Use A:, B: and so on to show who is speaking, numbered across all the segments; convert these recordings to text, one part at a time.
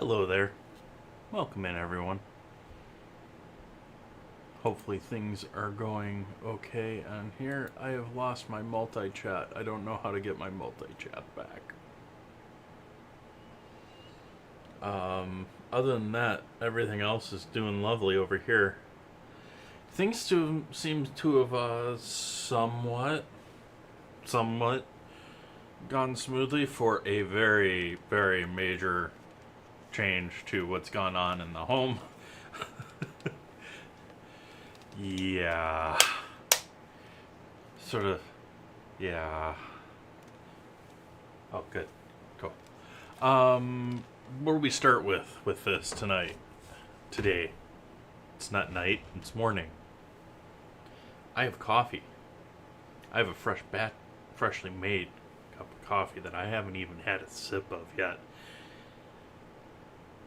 A: Hello there. Welcome in, everyone. Hopefully things are going okay on here. I have lost my multi-chat. I don't know how to get my multi-chat back. Other than that, everything else is doing lovely over here. Things seem to have somewhat gone smoothly for a very, very major change to what's gone on in the home. Yeah. Sort of. Yeah. Oh, good. Cool. Where do we start with this tonight? Today. It's not night, it's morning. I have coffee. I have a freshly made cup of coffee that I haven't even had a sip of yet.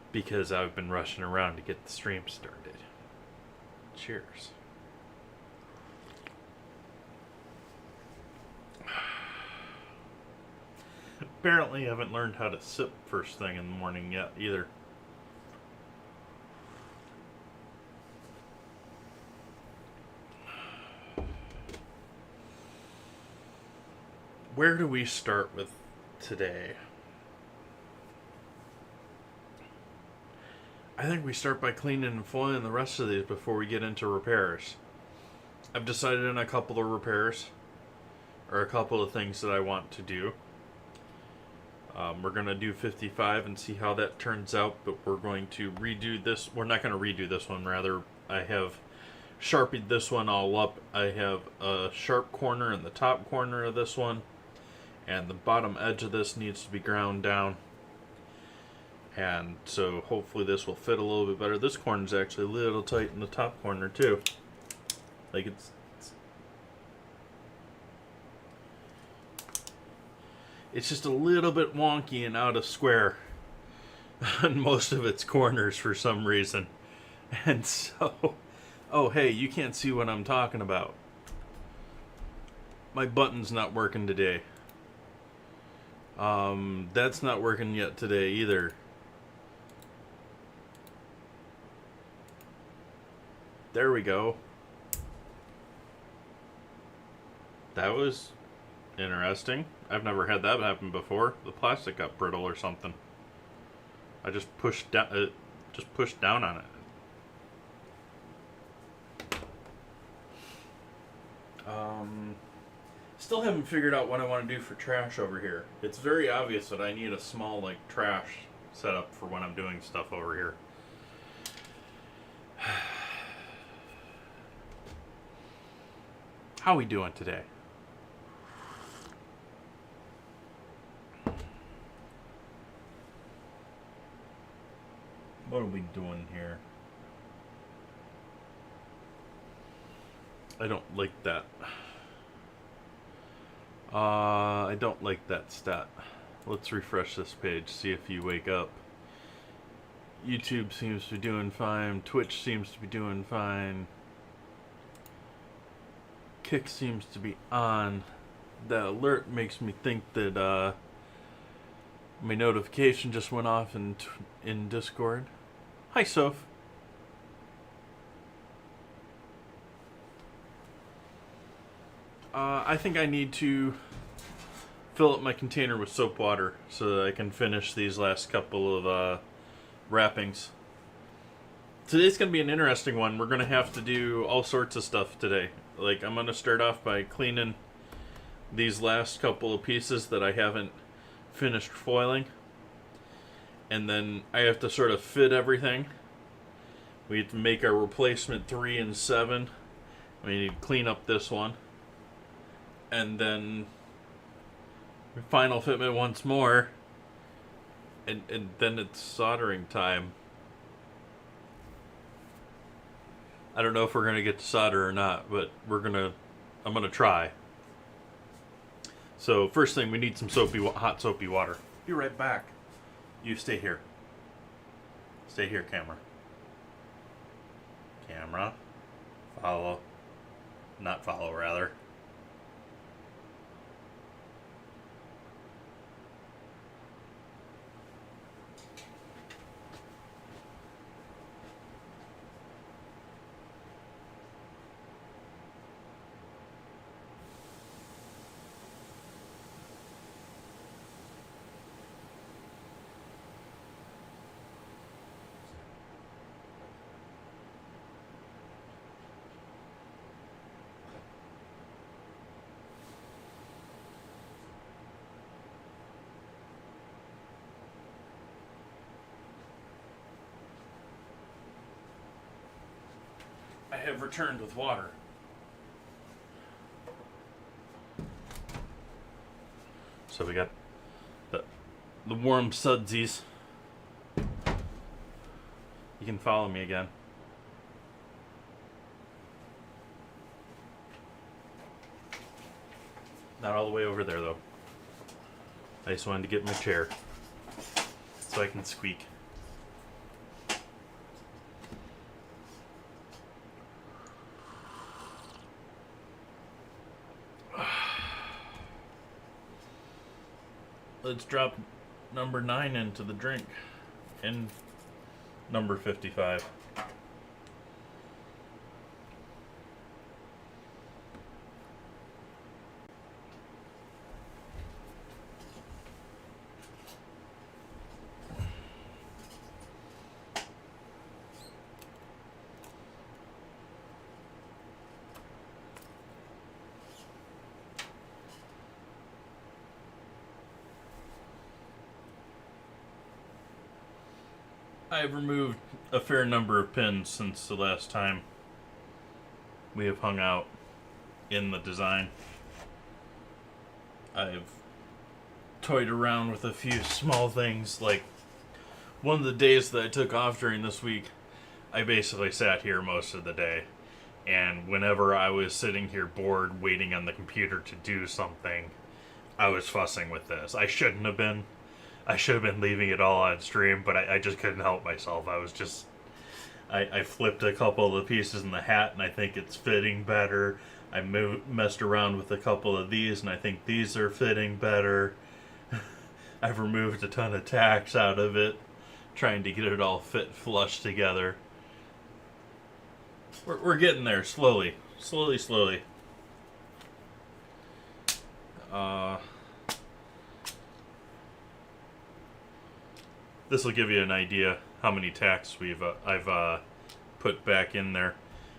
A: Because I've been rushing around to get the stream started. Cheers. Apparently, I haven't learned how to sip first thing in the morning yet either. Where do we start with today? I think we start by cleaning and foiling the rest of these before we get into repairs. I've decided on a couple of repairs, or a couple of things that I want to do. We're going to do 55 and see how that turns out, but we're going to redo this. We're not going to redo this one, rather I have sharpied this one all up. I have a sharp corner in the top corner of this one, and the bottom edge of this needs to be ground down. And so hopefully this will fit a little bit better. This corner is actually a little tight in the top corner too. Like it's just a little bit wonky and out of square on most of its corners for some reason. And so, oh hey, you can't see what I'm talking about. My button's not working today. That's not working yet today either. There we go. That was interesting. I've never had that happen before. The plastic got brittle or something. I just pushed down. On it. Still haven't figured out what I want to do for trash over here. It's very obvious that I need a small trash setup for when I'm doing stuff over here. How we doing today? What are we doing here? I don't like that. I don't like that stat. Let's refresh this page, see if you wake up. YouTube seems to be doing fine. Twitch seems to be doing fine. Kick seems to be on. The alert makes me think that my notification just went off in Discord. Hi, Soph. I think I need to fill up my container with soap water so that I can finish these last couple of wrappings. Today's going to be an interesting one. We're going to have to do all sorts of stuff today. Like, I'm going to start off by cleaning these last couple of pieces that I haven't finished foiling. And then I have to sort of fit everything. We have to make our replacement 3 and 7. We need to clean up this one. And then final fitment once more. And then it's soldering time. I don't know if we're going to get to solder or not, but I'm going to try. So first thing, we need some hot soapy water. Be right back. You stay here. Stay here, camera. Camera. Follow. Not follow, rather. I have returned with water. So we got the warm sudsies. You can follow me again. Not all the way over there, though. I just wanted to get my chair so I can squeak. Let's drop number 9 into the drink and number 55. I've removed a fair number of pins since the last time we have hung out in the design. I've toyed around with a few small things, like one of the days that I took off during this week, I basically sat here most of the day. And whenever I was sitting here bored waiting on the computer to do something, I was fussing with this. I shouldn't have been. I should have been leaving it all on stream, but I just couldn't help myself. I flipped a couple of the pieces in the hat, and I think it's fitting better. I messed around with a couple of these, and I think these are fitting better. I've removed a ton of tacks out of it, trying to get it all fit flush together. We're getting there, slowly. Slowly. This will give you an idea how many tacks I've put back in there.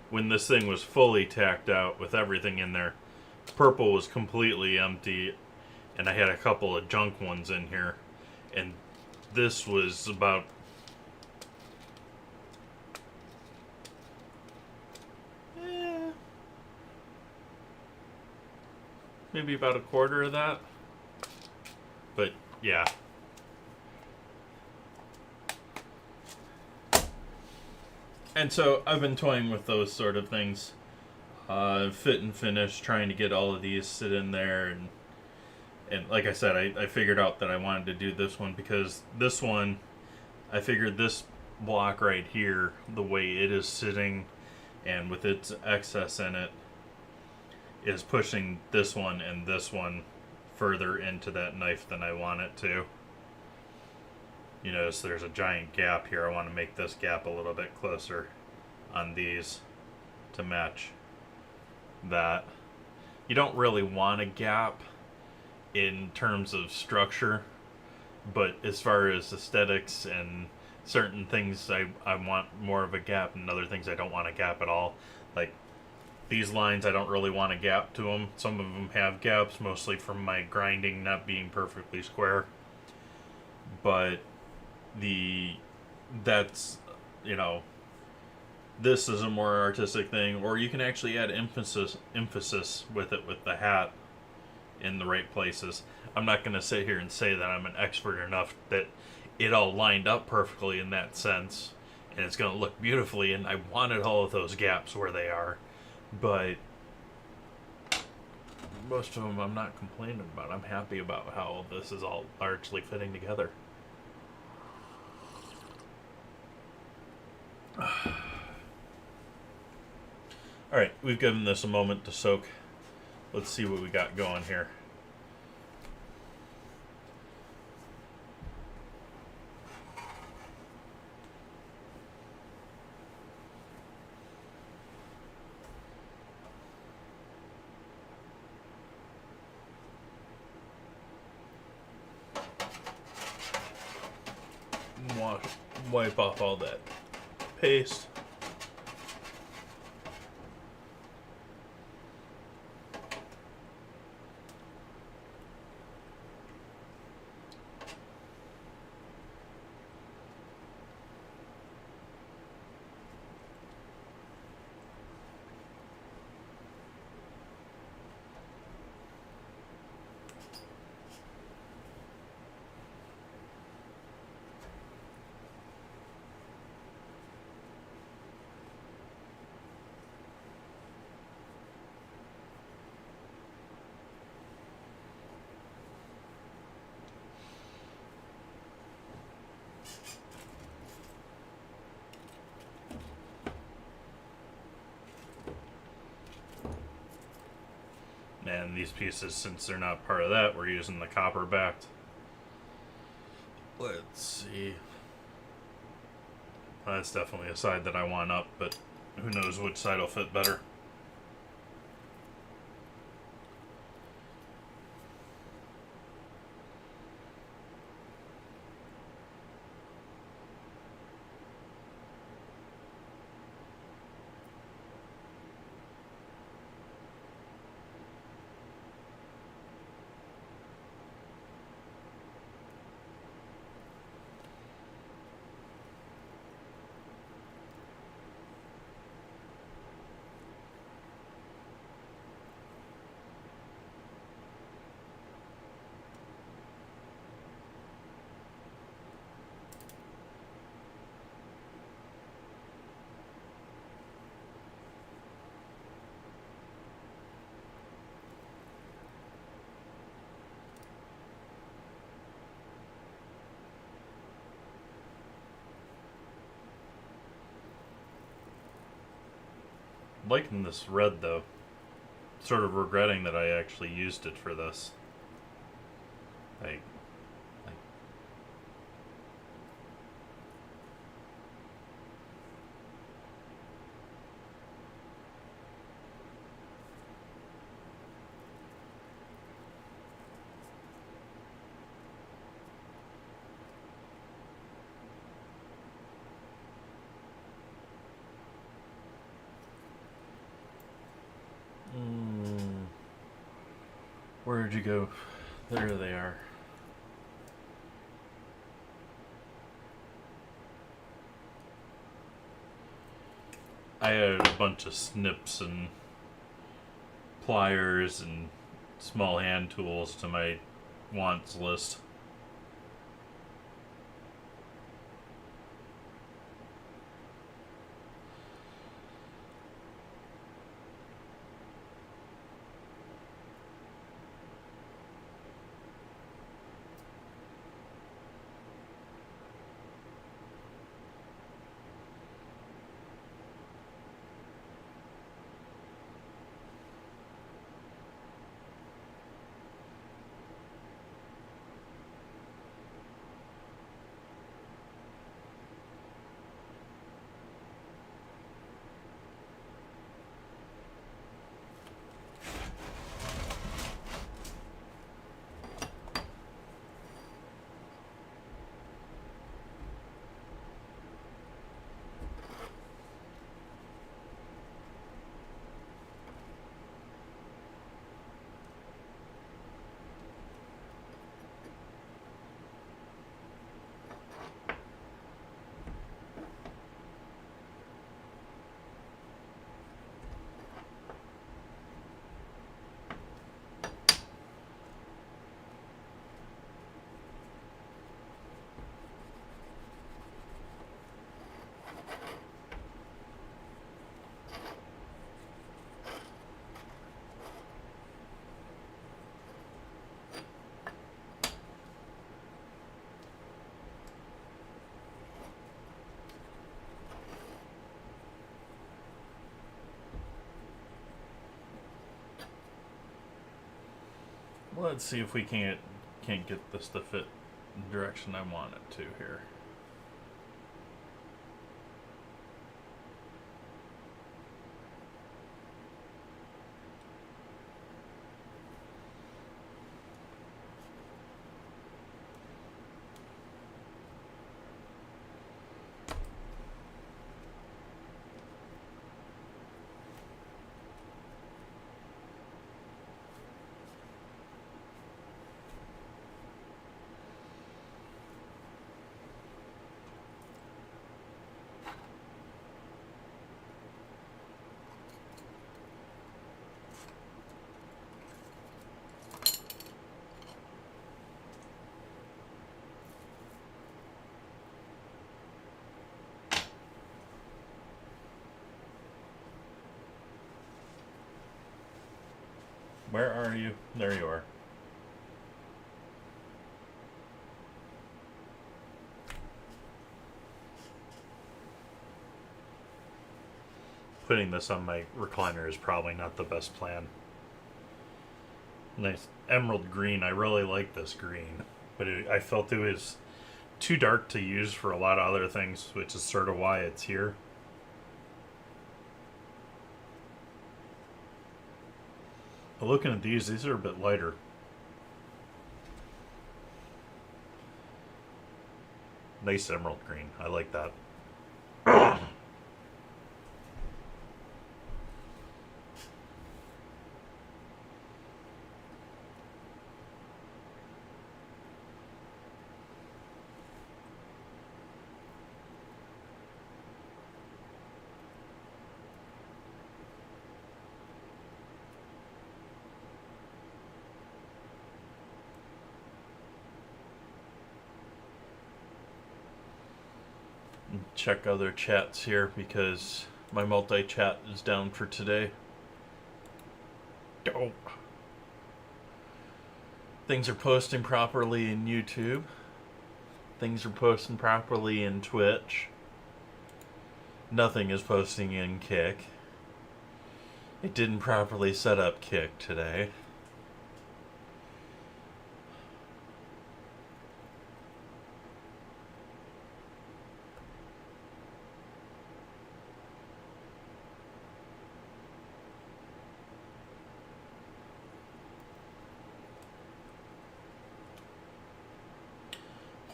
A: When this thing was fully tacked out with everything in there, purple was completely empty, and I had a couple of junk ones in here. And this was about maybe about a quarter of that. But yeah. And so I've been toying with those sort of things, fit and finish, trying to get all of these sit in there, and like I said, I figured out that I wanted to do this one because this one, I figured this block right here, the way it is sitting, and with its excess in it, is pushing this one and this one further into that knife than I want it to. You notice there's a giant gap here. I want to make this gap a little bit closer on these to match that. You don't really want a gap in terms of structure, but as far as aesthetics and certain things, I want more of a gap, and other things I don't want a gap at all. Like these lines, I don't really want a gap to them. Some of them have gaps, mostly from my grinding not being perfectly square. But that's, you know, this is a more artistic thing, or you can actually add emphasis with it with the hat in the right places. I'm not going to sit here and say that I'm an expert enough that it all lined up perfectly in that sense, and it's going to look beautifully, and I wanted all of those gaps where they are, but most of them I'm not complaining about. I'm happy about how this is all largely fitting together. Alright, we've given this a moment to soak. Let's see what we got going here. Wipe off all that paste. these pieces, since they're not part of that, we're using the copper backed. Let's see. That's definitely a side that I want up, but who knows which side will fit better. Liking this red though. Sort of regretting that I actually used it for this. I Where'd you go? There they are. I added a bunch of snips and pliers and small hand tools to my wants list. Let's see if we can't get this to fit the direction I want it to here. Where are you? There you are. Putting this on my recliner is probably not the best plan. Nice emerald green. I really like this green, but I felt it was too dark to use for a lot of other things, which is sort of why it's here. But looking at these are a bit lighter. Nice emerald green. I like that. Check other chats here because my multi-chat is down for today. Oh. Things are posting properly in YouTube. Things are posting properly in Twitch. Nothing is posting in Kick. It didn't properly set up Kick today.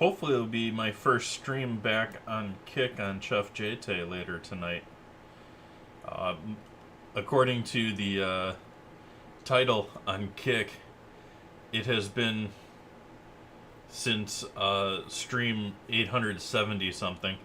A: Hopefully it'll be my first stream back on Kick on Chef JT later tonight. According to the title on Kick, it has been since stream 870 something.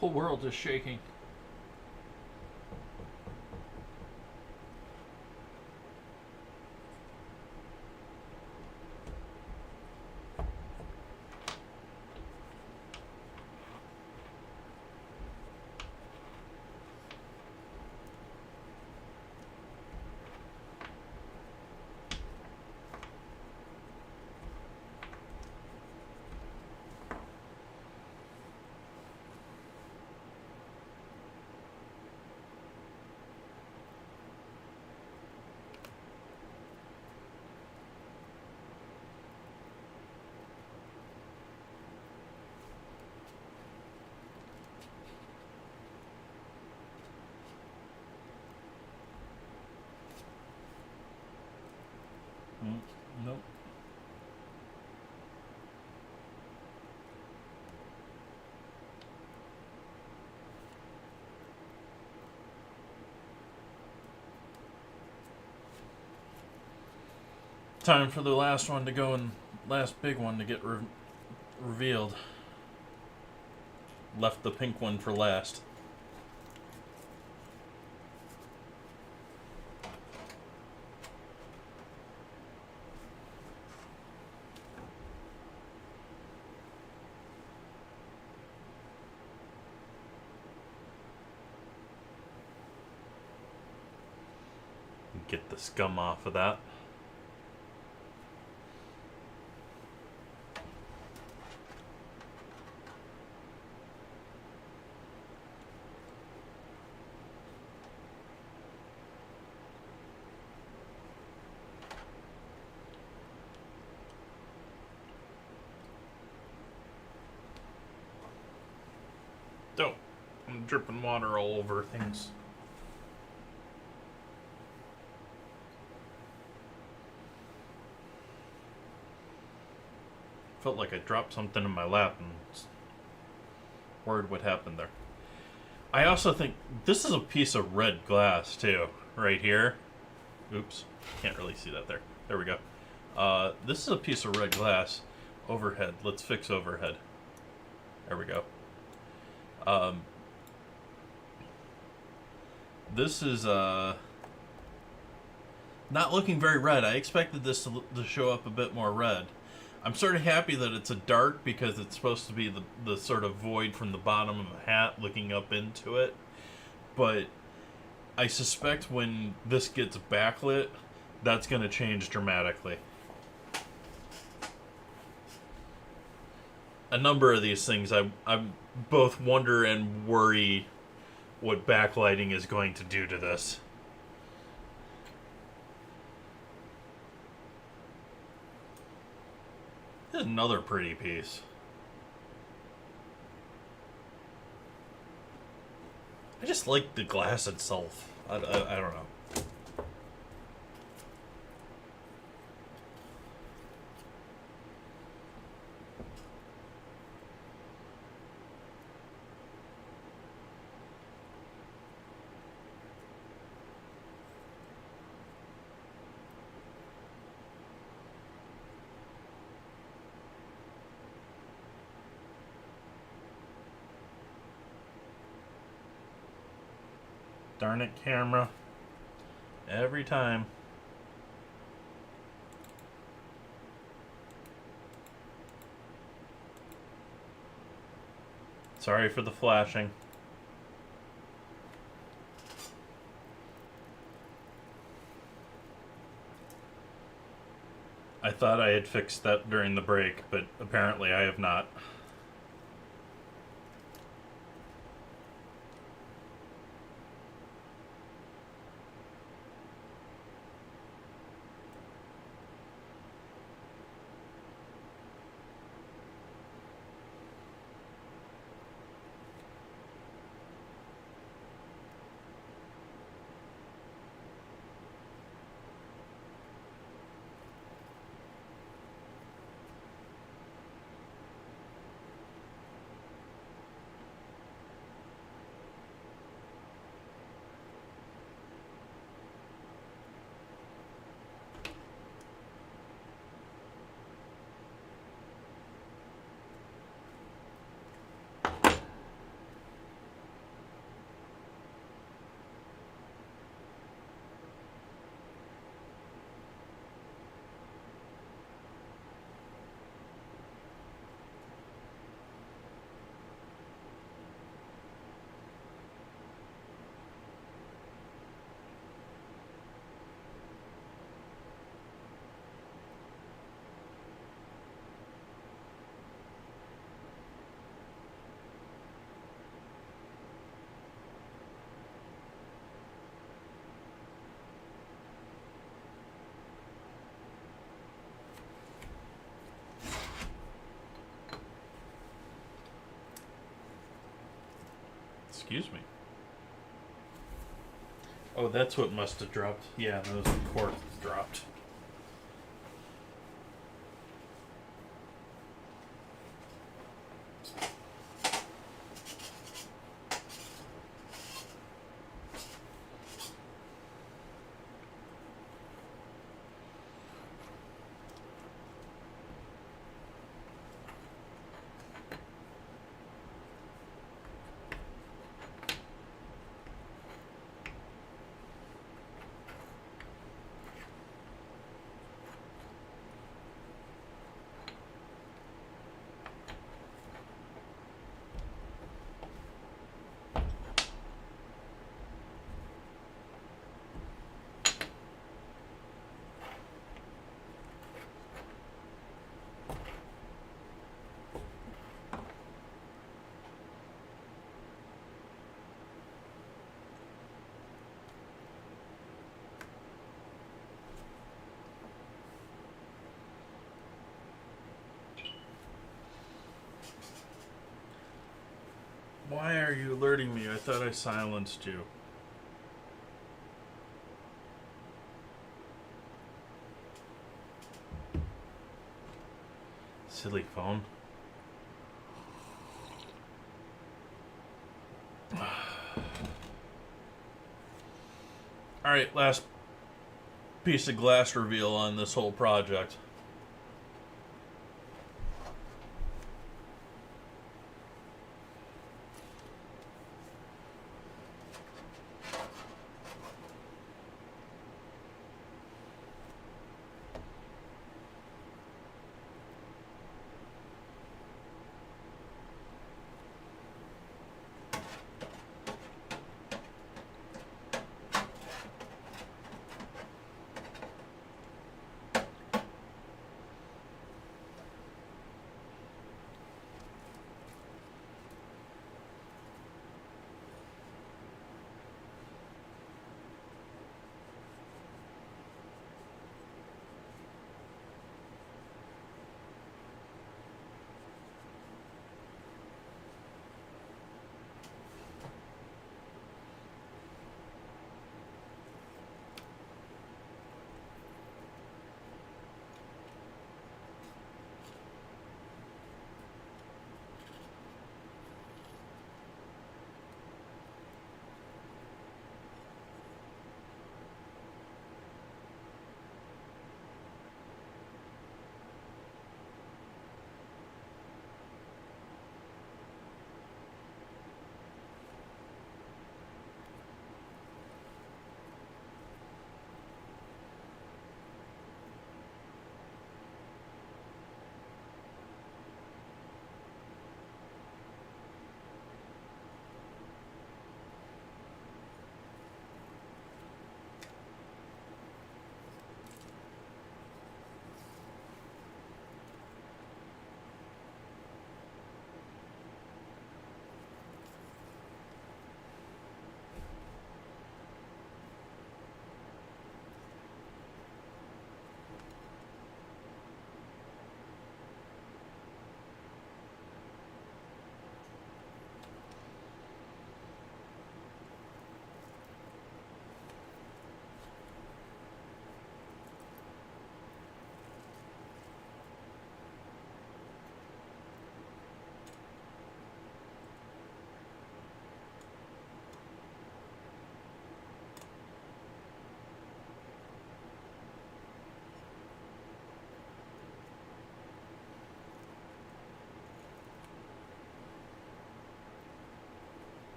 A: Whole world is shaking. Nope. Time for the last one to go and last big one to get revealed. Left the pink one for last. Get the scum off of that. I'm dripping water all over things. Felt like I dropped something in my lap and worried what happened there. I also think this is a piece of red glass too, right here. Oops, can't really see that there. There we go. This is a piece of red glass. Overhead. Let's fix overhead. There we go. This is not looking very red. I expected this to show up a bit more red. I'm sort of happy that it's a dark because it's supposed to be the sort of void from the bottom of a hat looking up into it. But I suspect when this gets backlit, that's going to change dramatically. A number of these things I both wonder and worry what backlighting is going to do to this. This is another pretty piece. I just like the glass itself. I don't know. Darn it, camera. Every time. Sorry for the flashing. I thought I had fixed that during the break, but apparently I have not. Excuse me. Oh, that's what must have dropped. Yeah, those corks dropped. Why are you alerting me? I thought I silenced you. Silly phone. Alright, last piece of glass reveal on this whole project.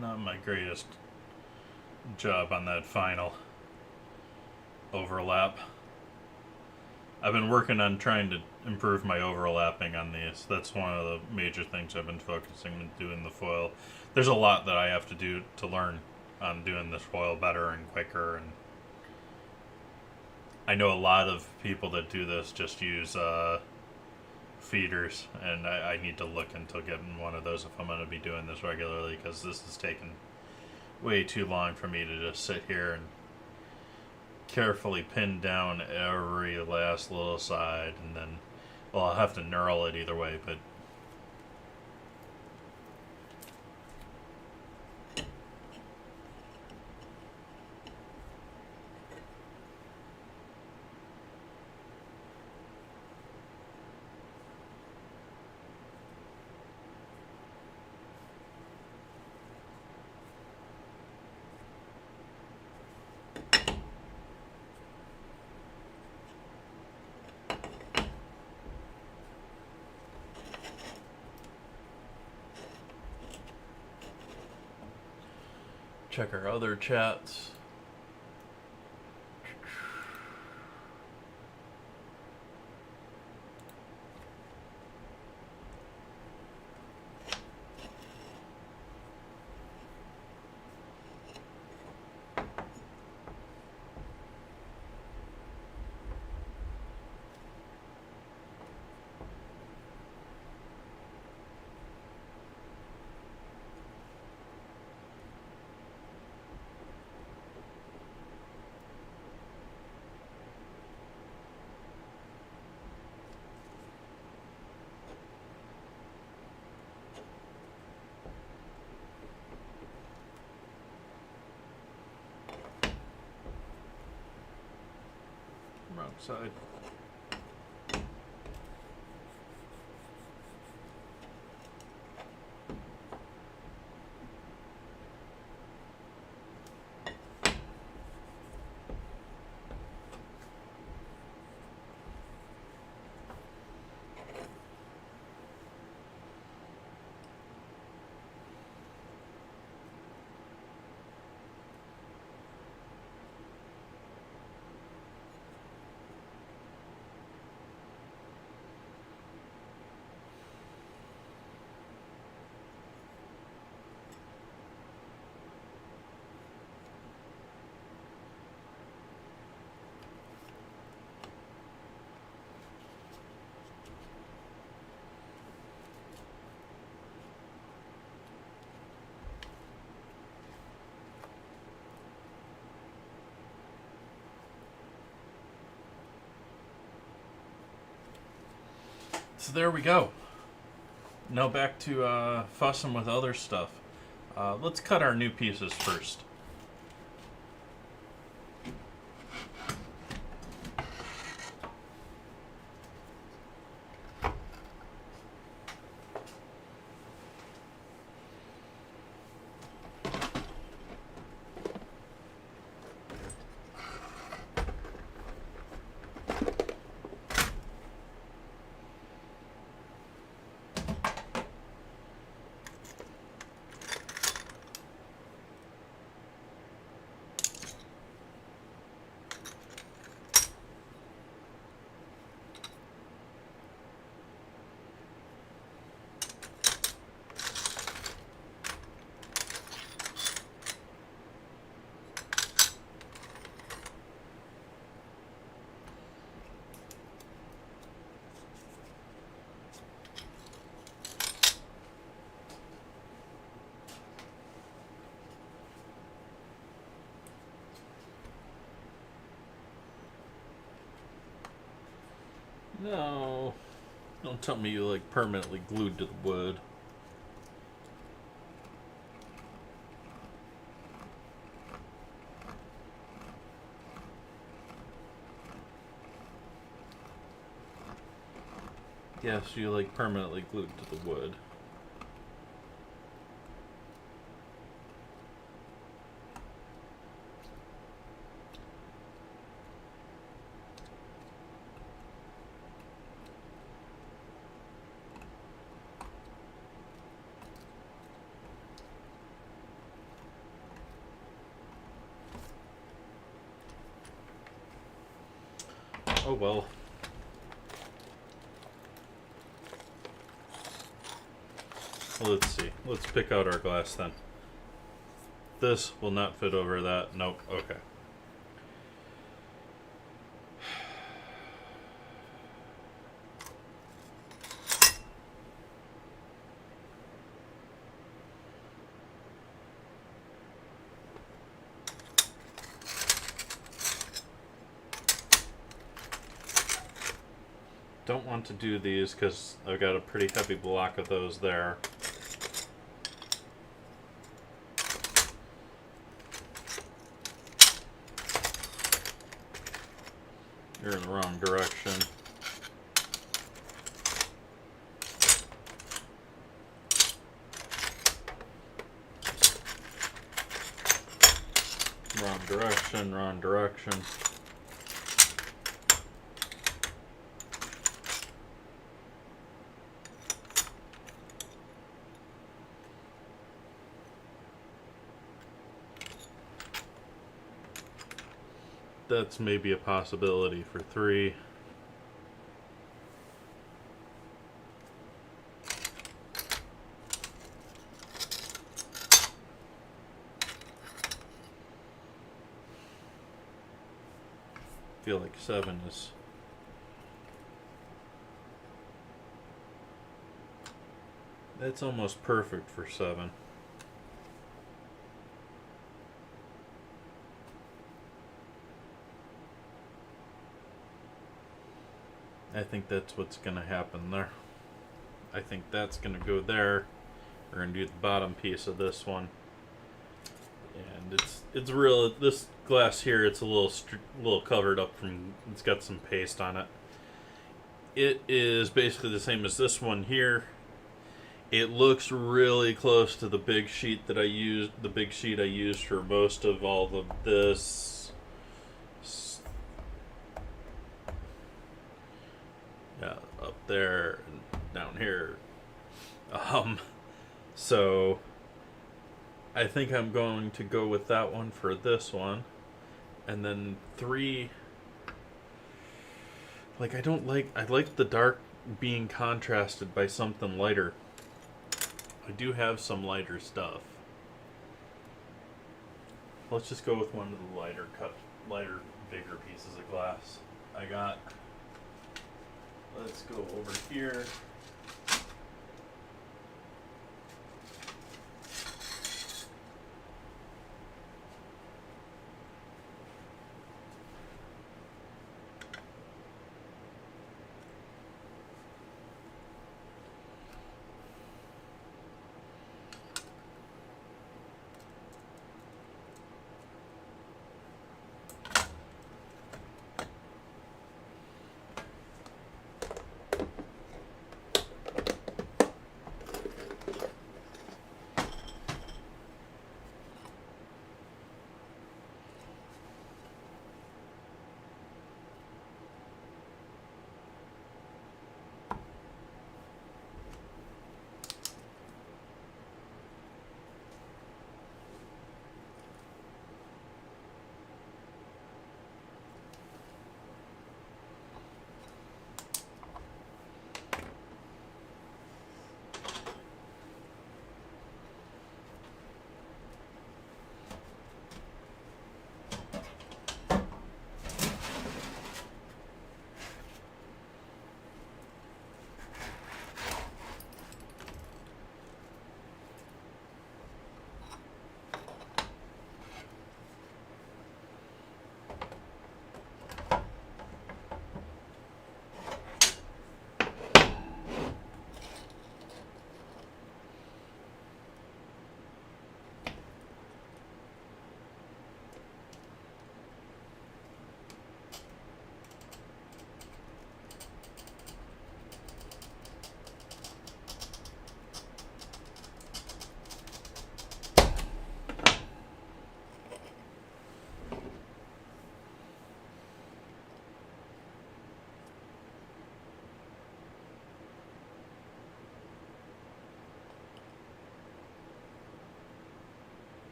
A: Not my greatest job on that final overlap. I've been working on trying to improve my overlapping on these. That's one of the major things I've been focusing on doing the foil. There's a lot that I have to do to learn on doing this foil better and quicker, and I know a lot of people that do this just use feeders, and I need to look into getting one of those if I'm going to be doing this regularly, because this has taken way too long for me to just sit here and carefully pin down every last little side, and then, well, I'll have to knurl it either way, but check our other chats. side. So there we go. Now back to fussing with other stuff. Let's cut our new pieces first. No. Don't tell me you like permanently glued to the wood. Yes, you like permanently glued to the wood. Oh well. Let's see. Let's pick out our glass then. This will not fit over that. Nope. Okay. Don't want to do these because I've got a pretty heavy block of those there. You're in the wrong direction. Wrong direction, wrong direction. That's maybe a possibility for 3. Feel like 7 is that's almost perfect for 7. I think that's what's going to happen there. I think that's going to go there. We're going to do the bottom piece of this one. And it's real. This glass here, it's a little covered up from. It's got some paste on it. It is basically the same as this one here. It looks really close to the big sheet that I used. The big sheet I used for most of all of this. Yeah, up there and down here. So I think I'm going to go with that one for this one. And then 3, like I like the dark being contrasted by something lighter. I do have some lighter stuff. Let's just go with one of the lighter, bigger pieces of glass I got. Let's go over here.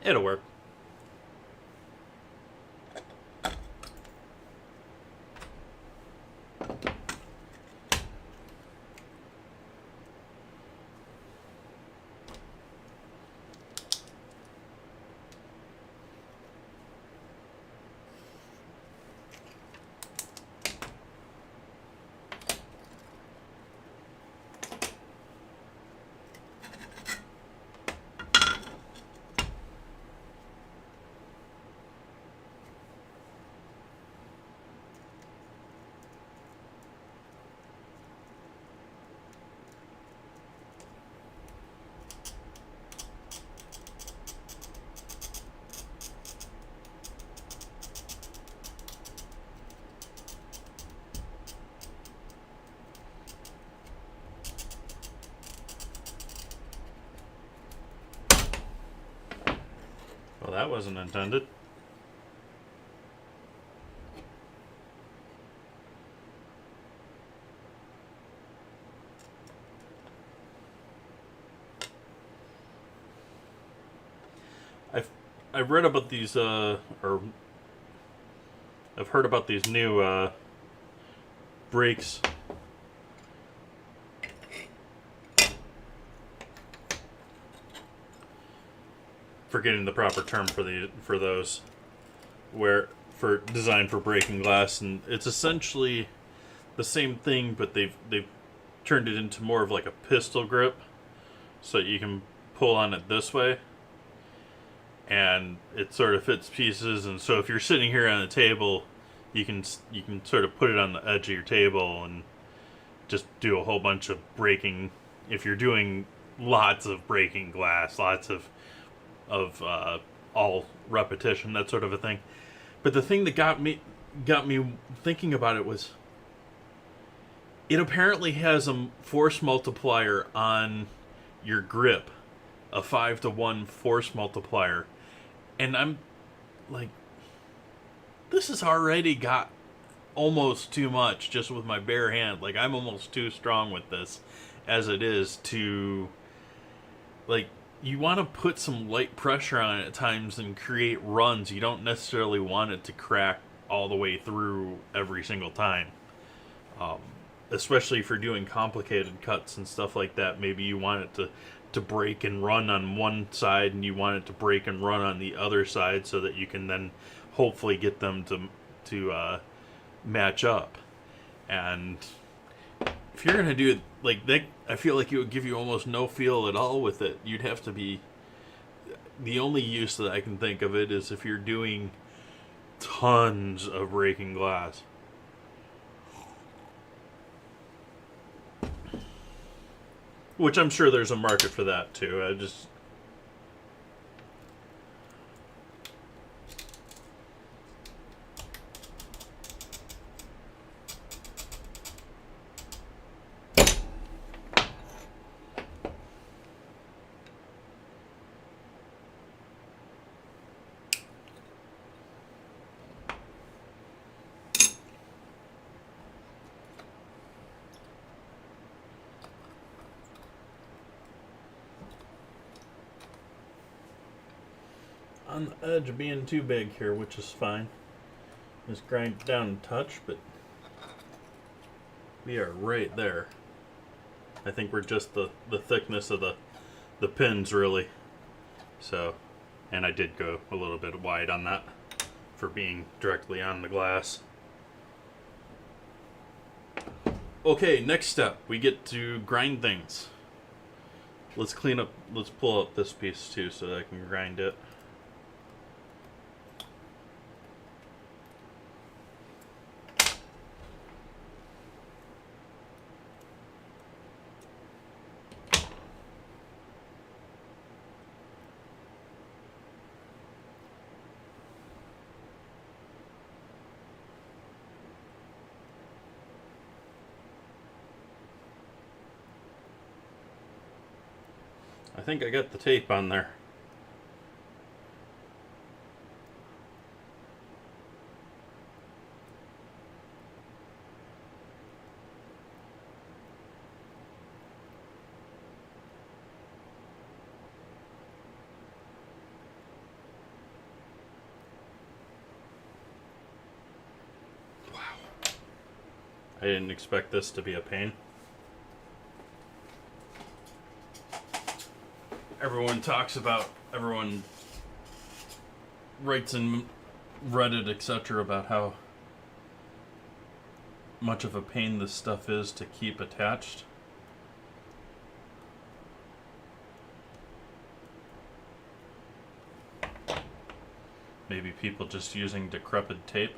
A: It'll work. Well, that wasn't intended. I've read about these, or I've heard about these new brakes. Forgetting the proper term for those, where for designed for breaking glass, and it's essentially the same thing, but they've turned it into more of like a pistol grip, so you can pull on it this way, and it sort of fits pieces. And so if you're sitting here on a table, you can sort of put it on the edge of your table and just do a whole bunch of breaking. If you're doing lots of breaking glass, lots of all repetition, that sort of a thing. But the thing that got me thinking about it was, it apparently has a force multiplier on your grip, a 5-to-1 force multiplier, and I'm like, this has already got almost too much just with my bare hand. Like, I'm almost too strong with this as it is to, like, you want to put some light pressure on it at times and create runs. You don't necessarily want it to crack all the way through every single time. Especially if you're doing complicated cuts and stuff like that. Maybe you want it to break and run on one side, and you want it to break and run on the other side, so that you can then hopefully get them to match up. And if you're gonna do it like that, I feel like it would give you almost no feel at all with it. You'd have to be, the only use that I can think of it is if you're doing tons of breaking glass. Which I'm sure there's a market for that too. On the edge of being too big here, which is fine. Just grind it down a touch, but we are right there. I think we're just the thickness of the pins, really. So, and I did go a little bit wide on that for being directly on the glass. Okay, next step, we get to grind things. Let's pull up this piece too so that I can grind it. I think I got the tape on there. Wow. I didn't expect this to be a pain. Everyone writes in Reddit, etc., about how much of a pain this stuff is to keep attached. Maybe people just using decrepit tape.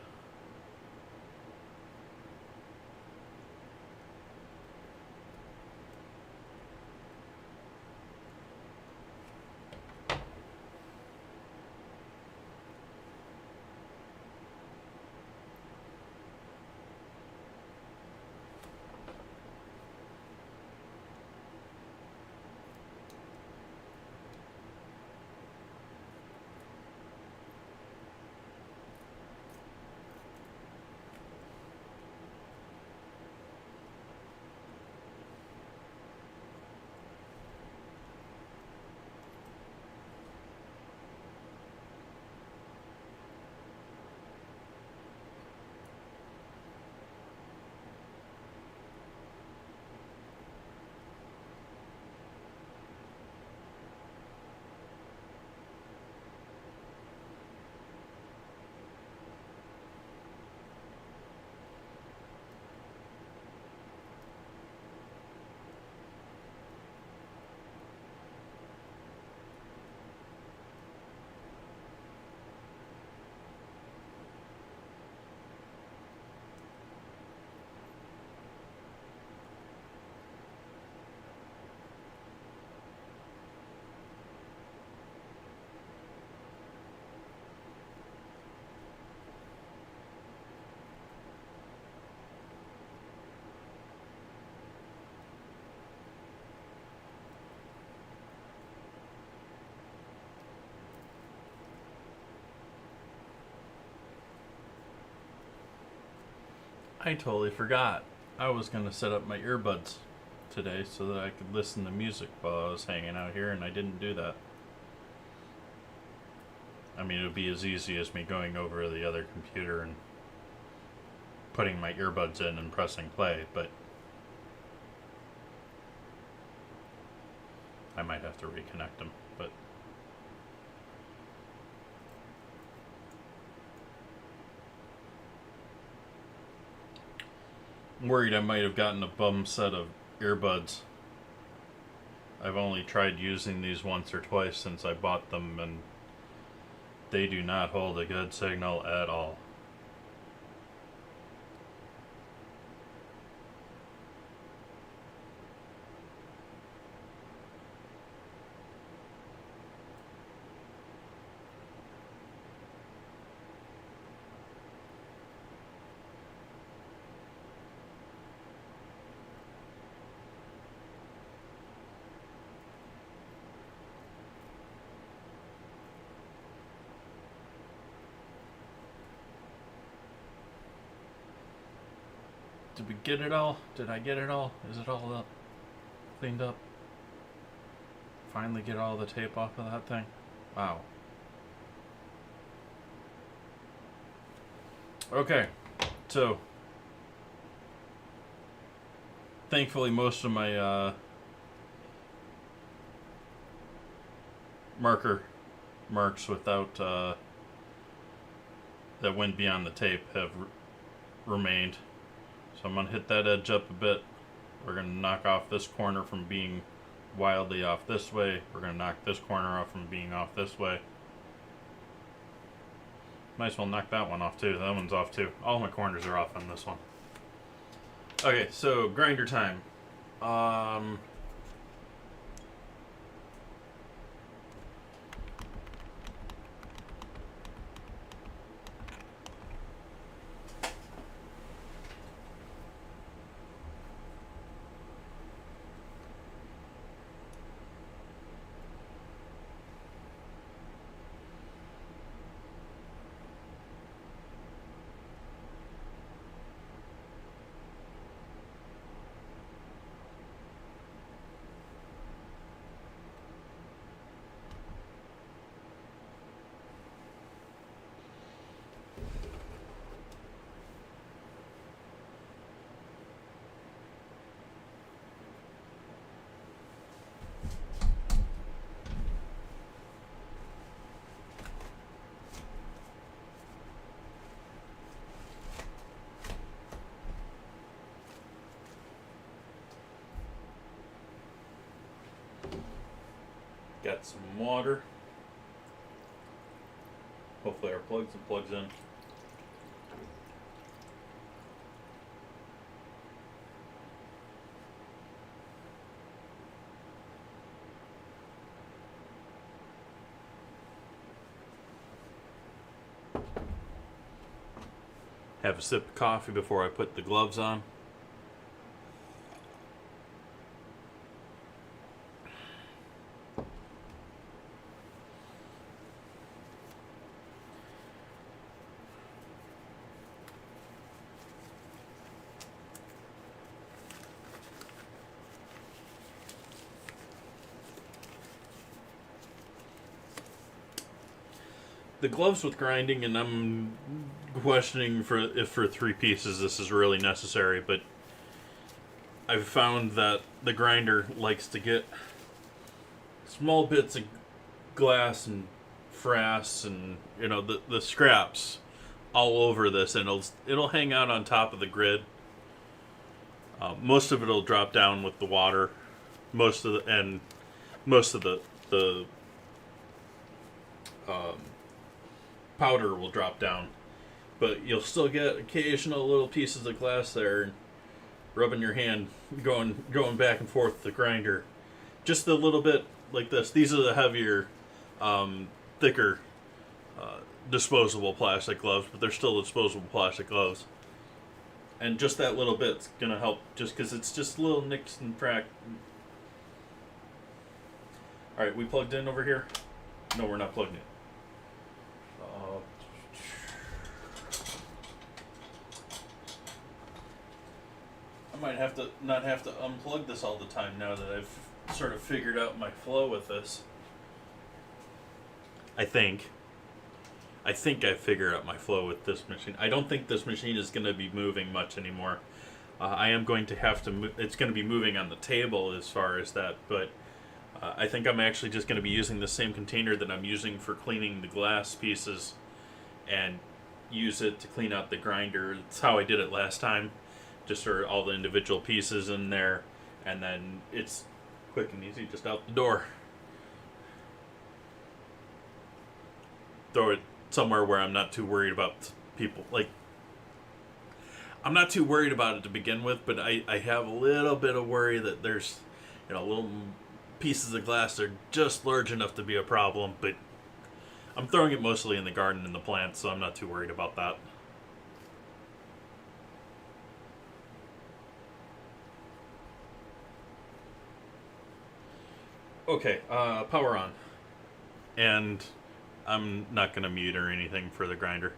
A: I totally forgot. I was going to set up my earbuds today so that I could listen to music while I was hanging out here, and I didn't do that. I mean, it would be as easy as me going over to the other computer and putting my earbuds in and pressing play, but I might have to reconnect them, but I'm worried I might have gotten a bum set of earbuds. I've only tried using these once or twice since I bought them, and they do not hold a good signal at all. Did we get it all? Did I get it all? Is it all up? Cleaned up? Finally get all the tape off of that thing? Wow. Okay, so thankfully most of my marks without that went beyond the tape have remained. So I'm going to hit that edge up a bit. We're going to knock off this corner from being wildly off this way. We're going to knock this corner off from being off this way. Might as well knock that one off too. That one's off too. All my corners are off on this one. Okay, so grinder time. Got some water. Hopefully our plugs in. Have a sip of coffee before I put the gloves on. The gloves with grinding, and I'm questioning if for 3 pieces this is really necessary, but I've found that the grinder likes to get small bits of glass and frass and the scraps all over this, and it'll hang out on top of the grid. Most of it'll drop down with the water. Most of the powder will drop down, but you'll still get occasional little pieces of glass there, rubbing your hand, going back and forth with the grinder. Just a little bit like this. These are the heavier, thicker, disposable plastic gloves, but they're still disposable plastic gloves. And just that little bit's gonna help, just because it's just little nicks and crack. All right, we plugged in over here? No, we're not plugged in. might have to not have to unplug this all the time now that I've sort of figured out my flow with this. I think I figured out my flow with this machine. I don't think this machine is going to be moving much anymore. I am going to have to it's going to be moving on the table as far as that, but I think I'm actually just going to be using the same container that I'm using for cleaning the glass pieces and use it to clean out the grinder. It's how I did it last time. Just for all the individual pieces in there, and then it's quick and easy, just out the door. Throw it somewhere where I'm not too worried about people. Like, I'm not too worried about it to begin with, but I have a little bit of worry that there's, little pieces of glass that are just large enough to be a problem, but I'm throwing it mostly in the garden and the plants, so I'm not too worried about that. Okay, power on. And I'm not going to mute or anything for the grinder.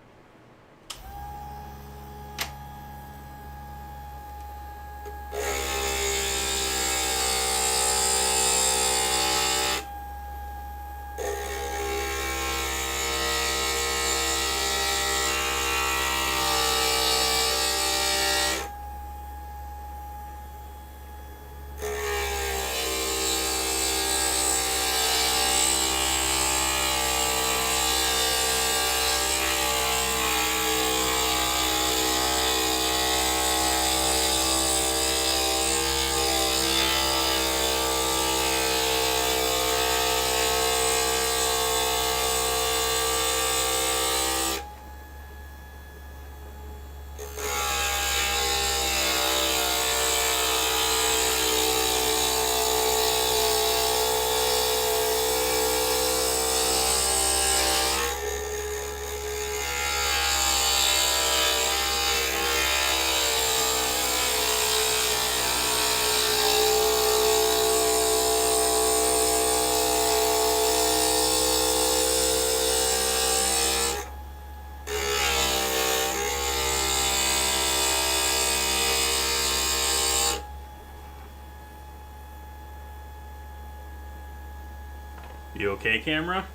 A: You okay, camera?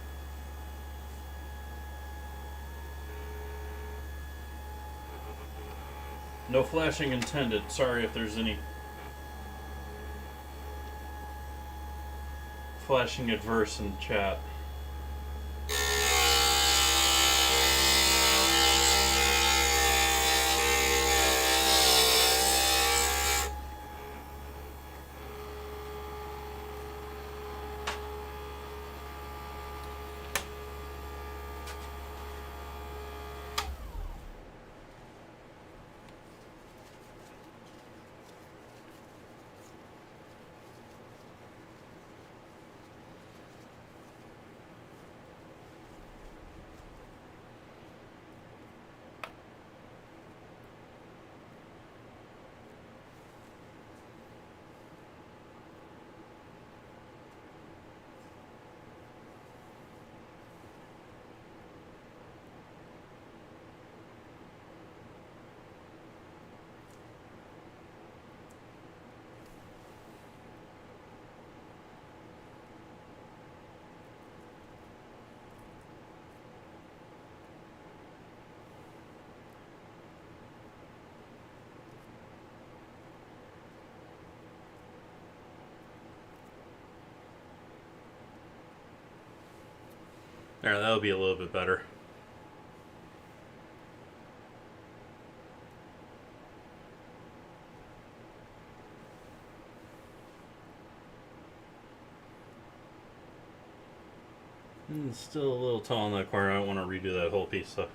A: No flashing intended. Sorry if there's any flashing adverse in the chat. There, that'll be a little bit better. It's still a little tall in that corner. I don't want to redo that whole piece, so.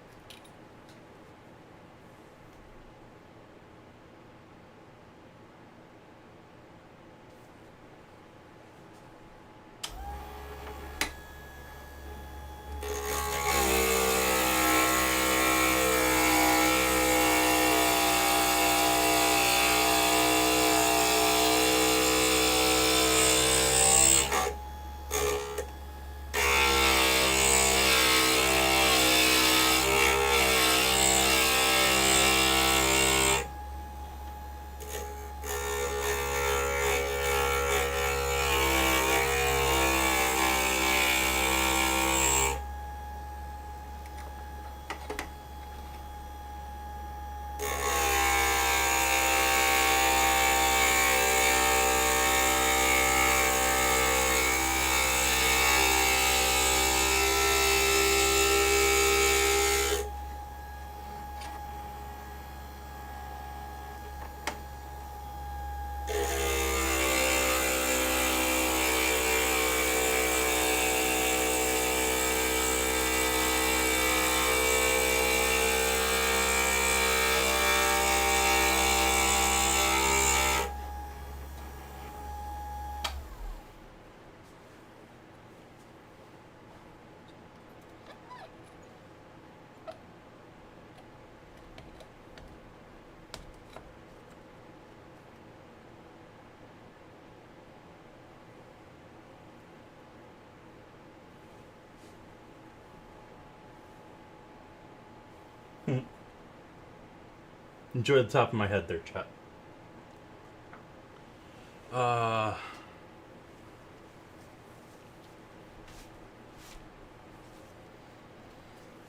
A: Enjoy the top of my head there, chat.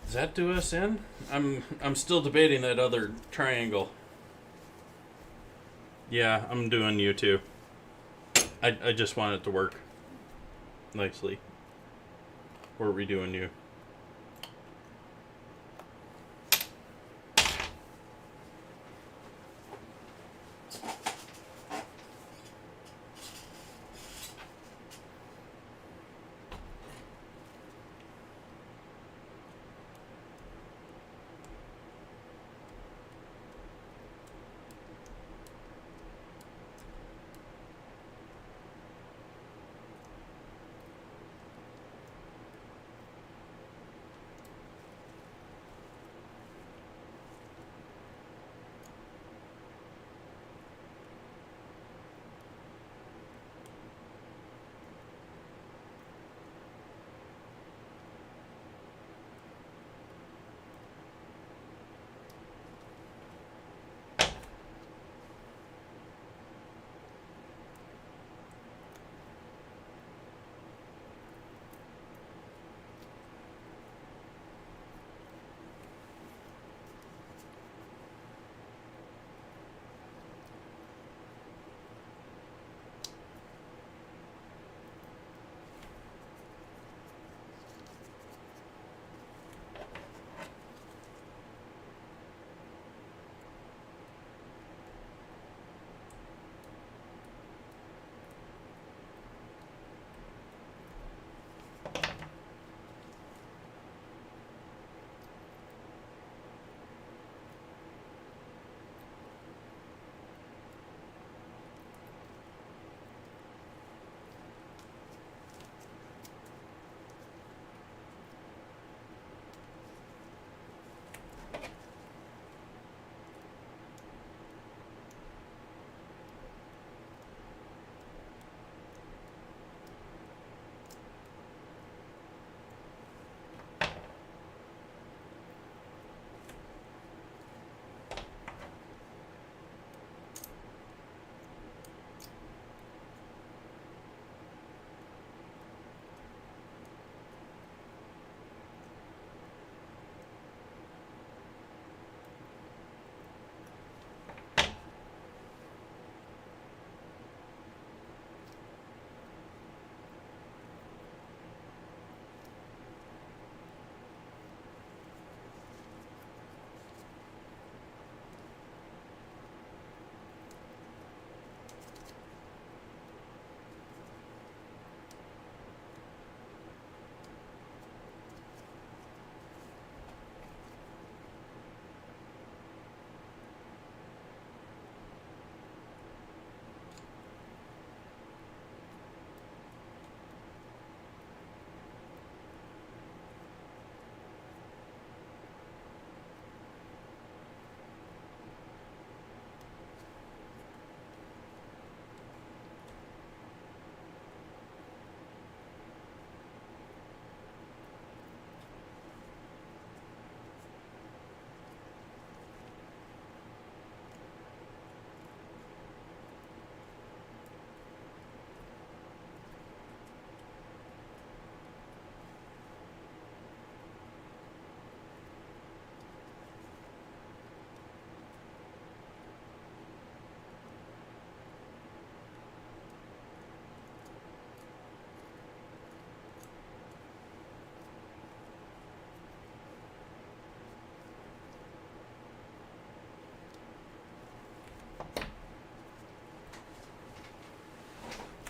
A: Does that do us in? I'm still debating that other triangle. Yeah, I'm doing you too. I just want it to work nicely. Or are we doing you?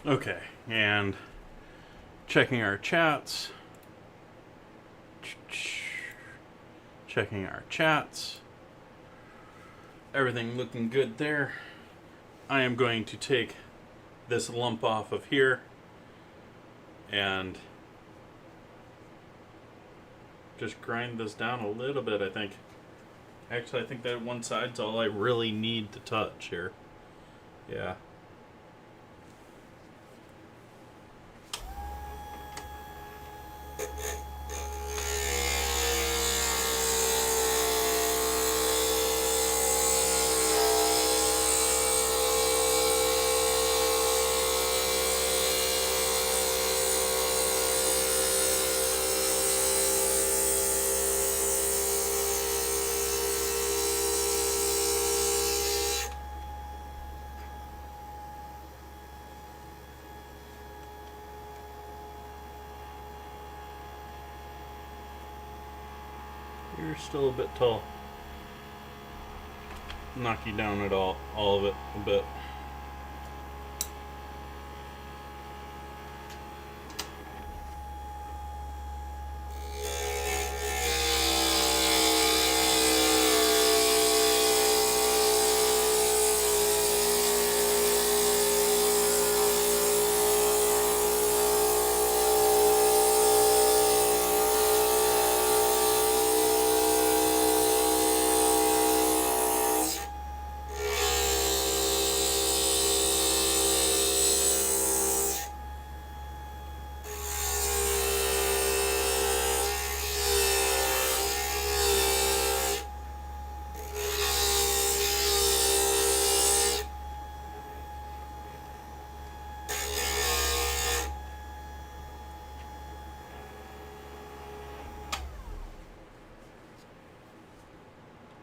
A: Okay, and checking our chats. Checking our chats. Everything looking good there. I am going to take this lump off of here and just grind this down a little bit, I think. Actually, I think that one side's all I really need to touch here. Yeah. You're still a bit tall. Knock you down at all of it a bit.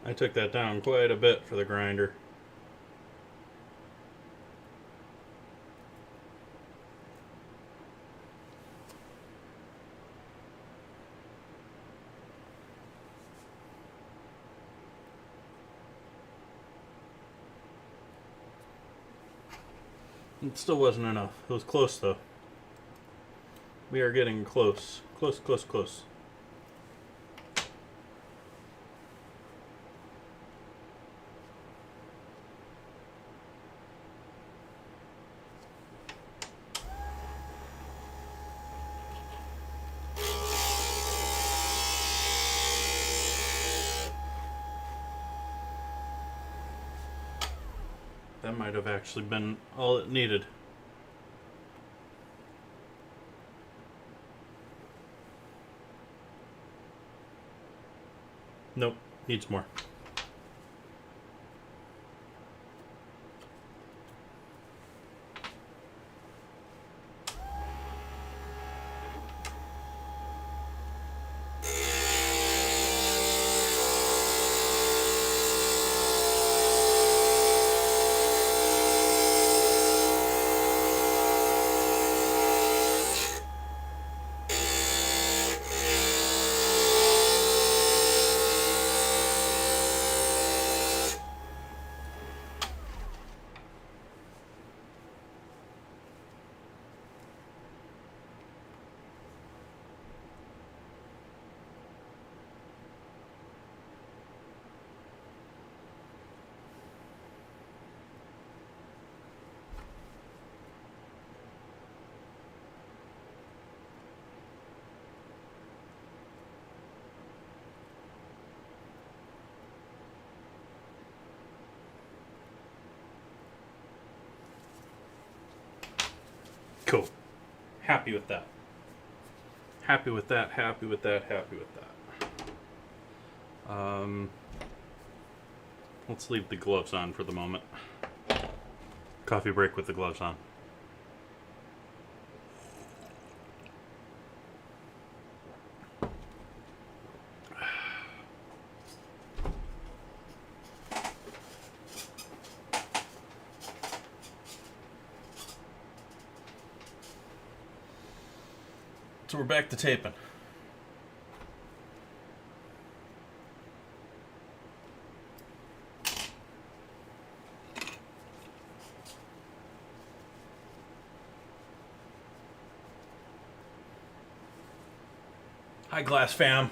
A: I took that down quite a bit for the grinder. It still wasn't enough. It was close though. We are getting close. Close, close, close. That might have actually been all it needed. Nope, needs more. Cool. Happy with that. Happy with that, happy with that, happy with that. Let's leave the gloves on for the moment. Coffee break with the gloves on. So we're back to taping. Hi, Glass fam.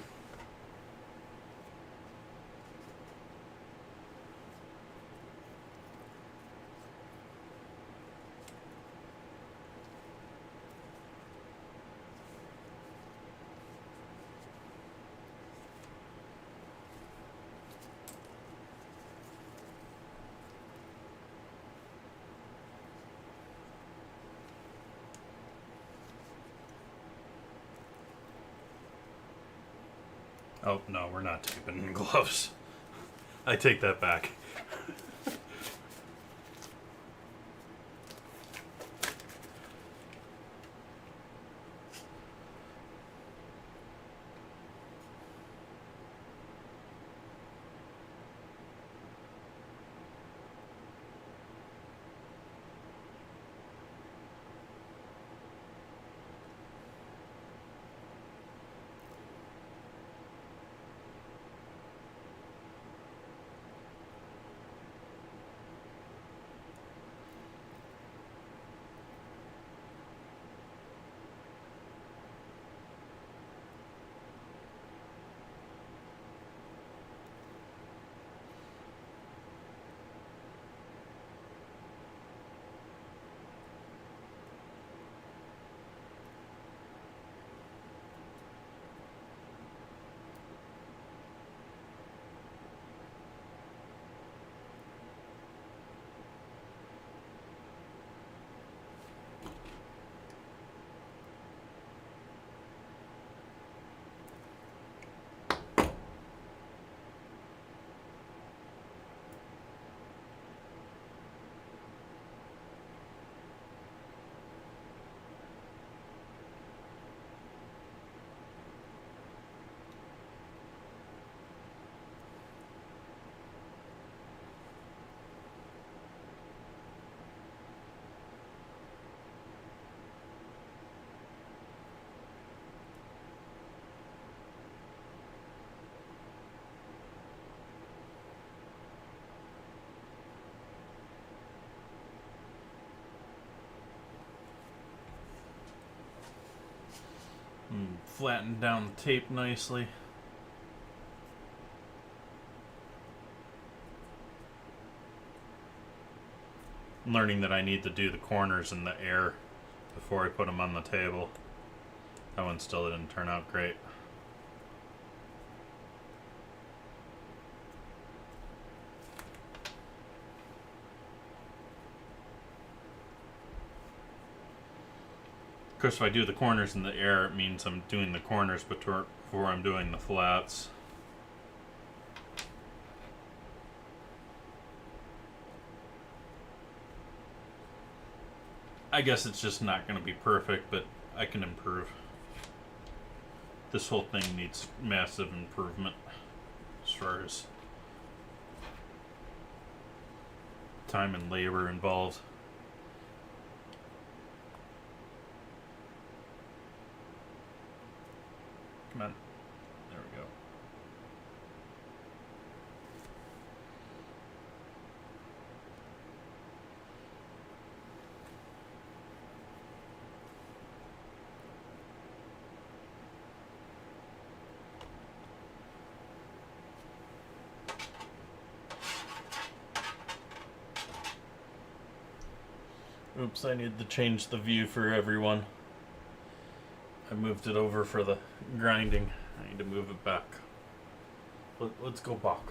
A: Oh, no, we're not taping in gloves. I take that back. flatten down the tape nicely. I'm learning that I need to do the corners in the air before I put them on the table. That one still didn't turn out great. Of course, if I do the corners in the air, it means I'm doing the corners before I'm doing the flats. I guess it's just not going to be perfect, but I can improve. This whole thing needs massive improvement as far as time and labor involved. Come on. There we go. Oops, I need to change the view for everyone. I moved it over for the grinding. I need to move it back. Let's go back.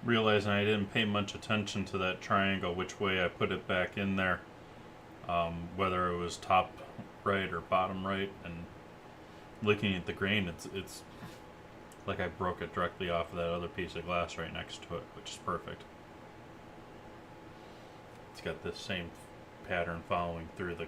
A: Realizing I didn't pay much attention to that triangle, which way I put it back in there, whether it was top right or bottom right, and looking at the grain, it's like I broke it directly off of that other piece of glass right next to it, which is perfect. It's got this same pattern following through the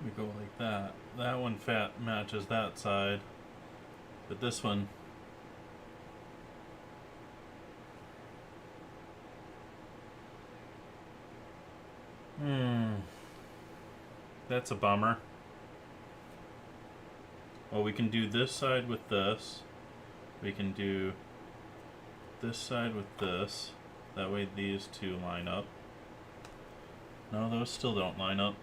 A: we go like that. That one fat matches that side, but this one That's a bummer. Well, we can do this side with this. We can do this side with this. That way these two line up. No, those still don't line up.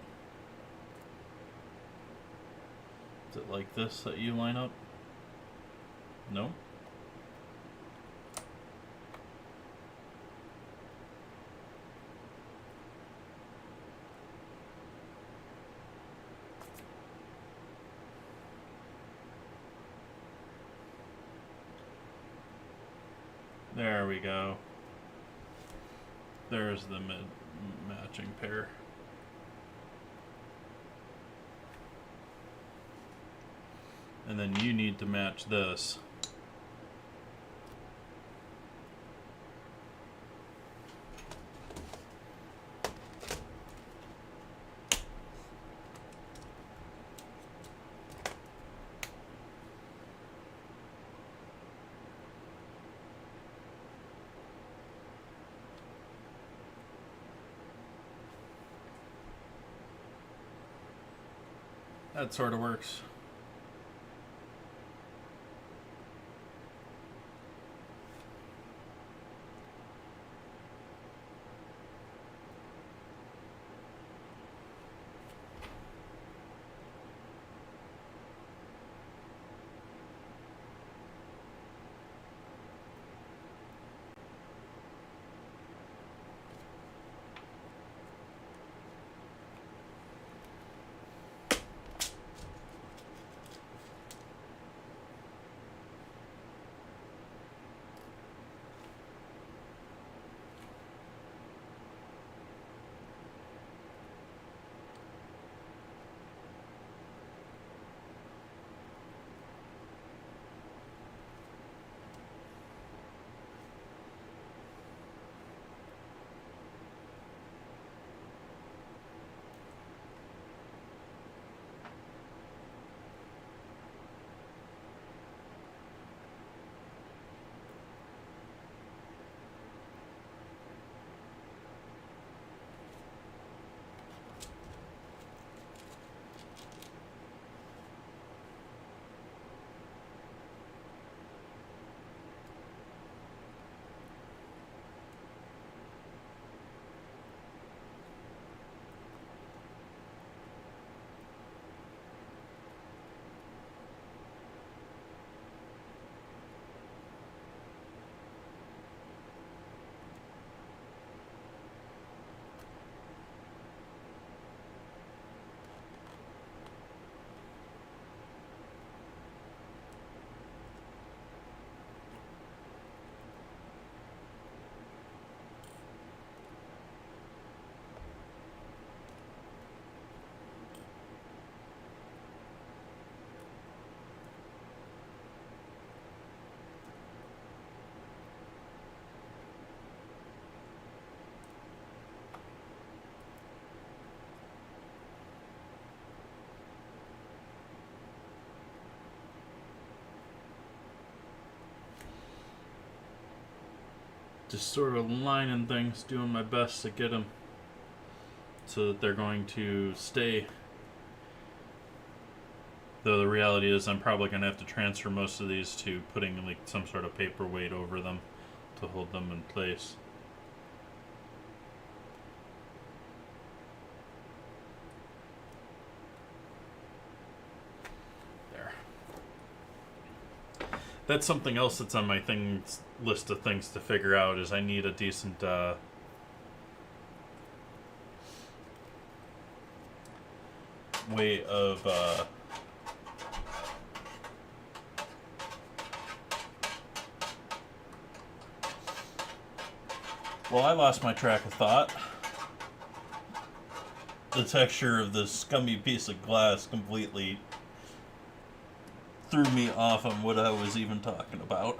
A: Is it like this that you line up? No? There we go. There's the matching pair. And then you need to match this. That sort of works. Just sort of lining things, doing my best to get them so that they're going to stay. Though the reality is I'm probably going to have to transfer most of these to putting like some sort of paperweight over them to hold them in place. There. That's something else that's on my list of things to figure out is I need a decent way of well, I lost my track of thought. The texture of this scummy piece of glass completely threw me off on what I was even talking about.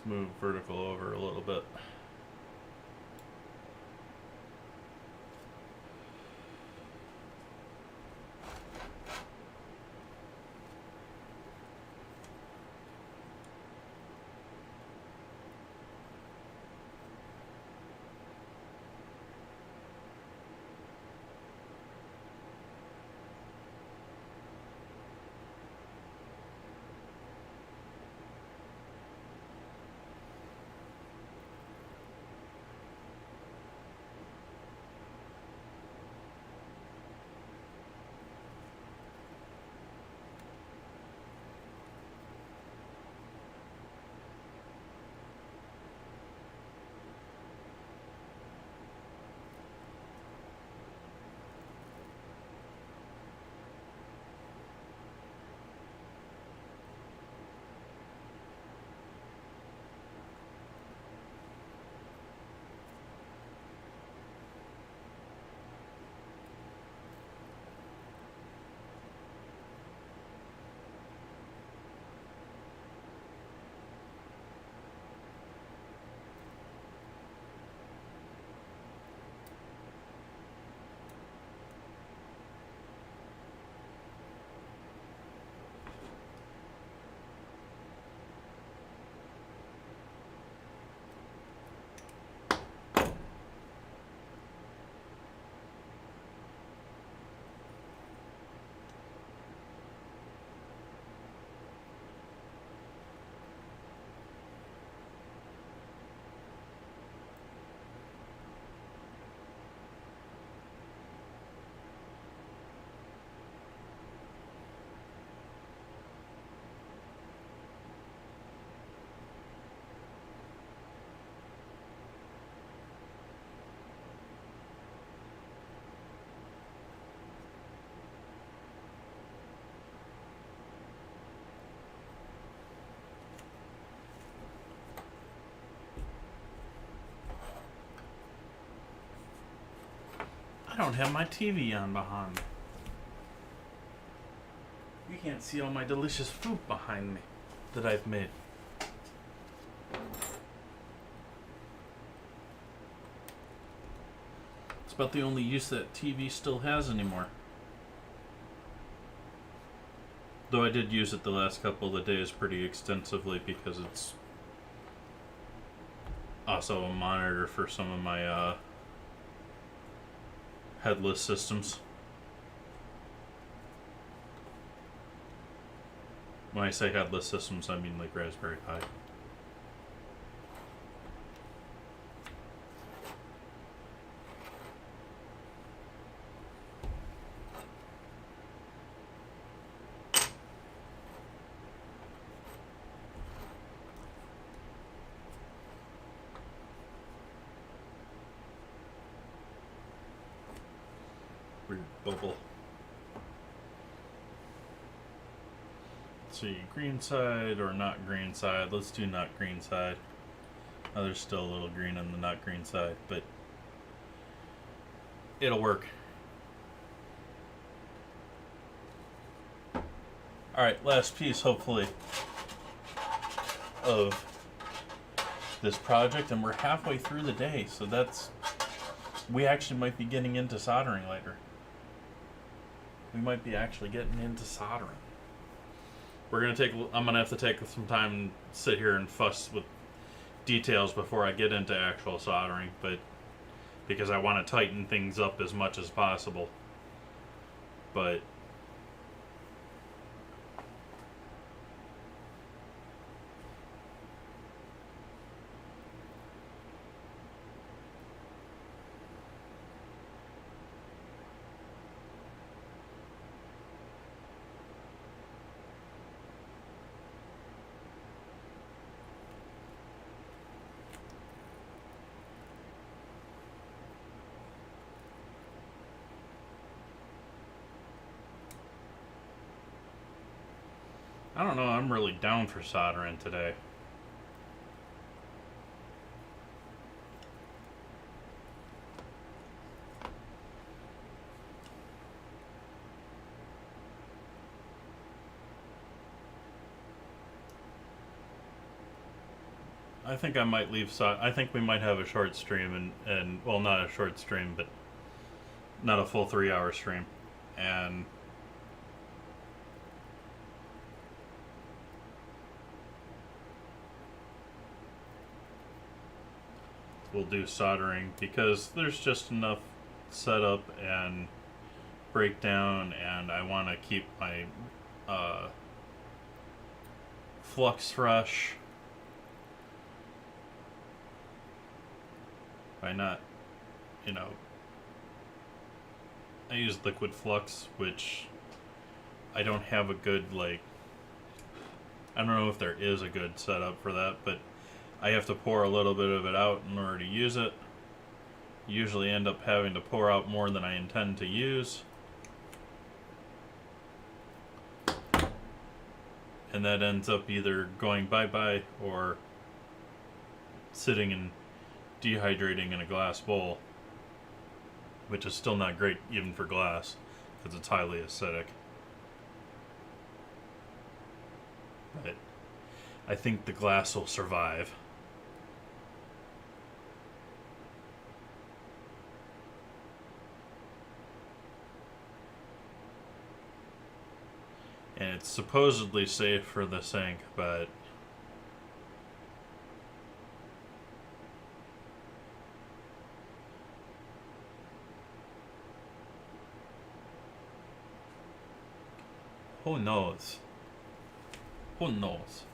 A: Let's move vertical over a little bit. I don't have my TV on behind. You can't see all my delicious food behind me that I've made. It's about the only use that TV still has anymore. Though I did use it the last couple of days pretty extensively because it's also a monitor for some of my headless systems. When I say headless systems, I mean like Raspberry Pi. Weird bubble. Let's see, green side or not green side. Let's do not green side. Oh, there's still a little green on the not green side, but it'll work. Alright, last piece, hopefully, of this project, and we're halfway through the day, so we actually might be getting into soldering later. We might be actually getting into soldering. I'm gonna have to take some time and sit here and fuss with details before I get into actual soldering, but because I want to tighten things up as much as possible. But I don't know, I'm really down for soldering today. I think I might leave. I think we might have a short stream, and well, not a short stream, but not a full 3-hour stream, and we'll do soldering because there's just enough setup and breakdown, and I want to keep my flux fresh by not, you know, I use liquid flux, which I don't have a good, like, I don't know if there is a good setup for that, but I have to pour a little bit of it out in order to use it. Usually end up having to pour out more than I intend to use. And that ends up either going bye-bye or sitting and dehydrating in a glass bowl, which is still not great even for glass because it's highly acidic. But I think the glass will survive. And it's supposedly safe for the sink, but who knows? Who knows?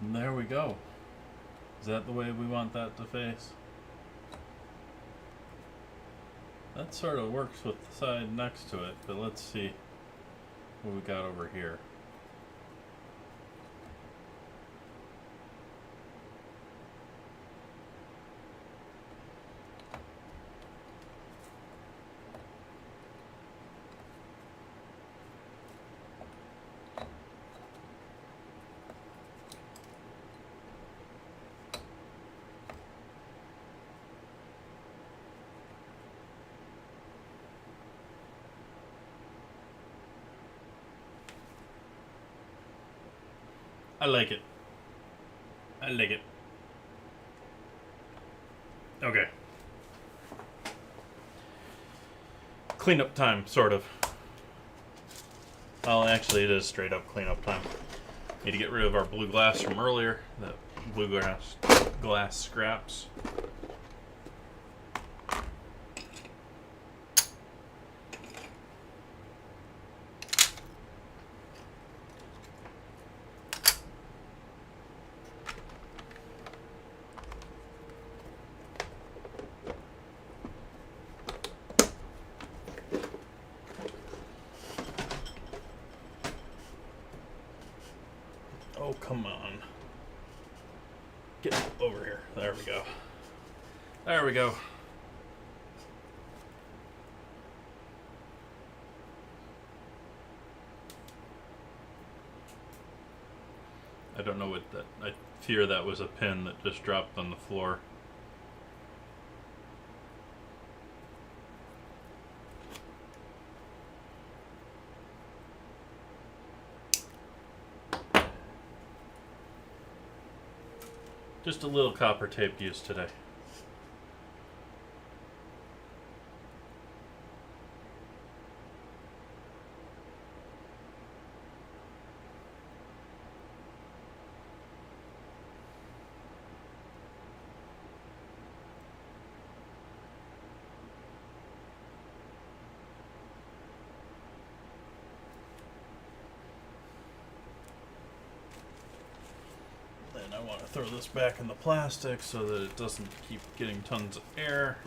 A: And there we go. Is that the way we want that to face? That sort of works with the side next to it, but let's see what we got over here. I like it. I like it. Okay. Cleanup time, sort of. Well, actually, it is straight up cleanup time. Need to get rid of our blue glass from earlier. The blue glass scraps. Oh, come on. Get over here. There we go. There we go. I don't know what that... I fear that was a pin that just dropped on the floor. Just a little copper tape used today. want to throw this back in the plastic so that it doesn't keep getting tons of air.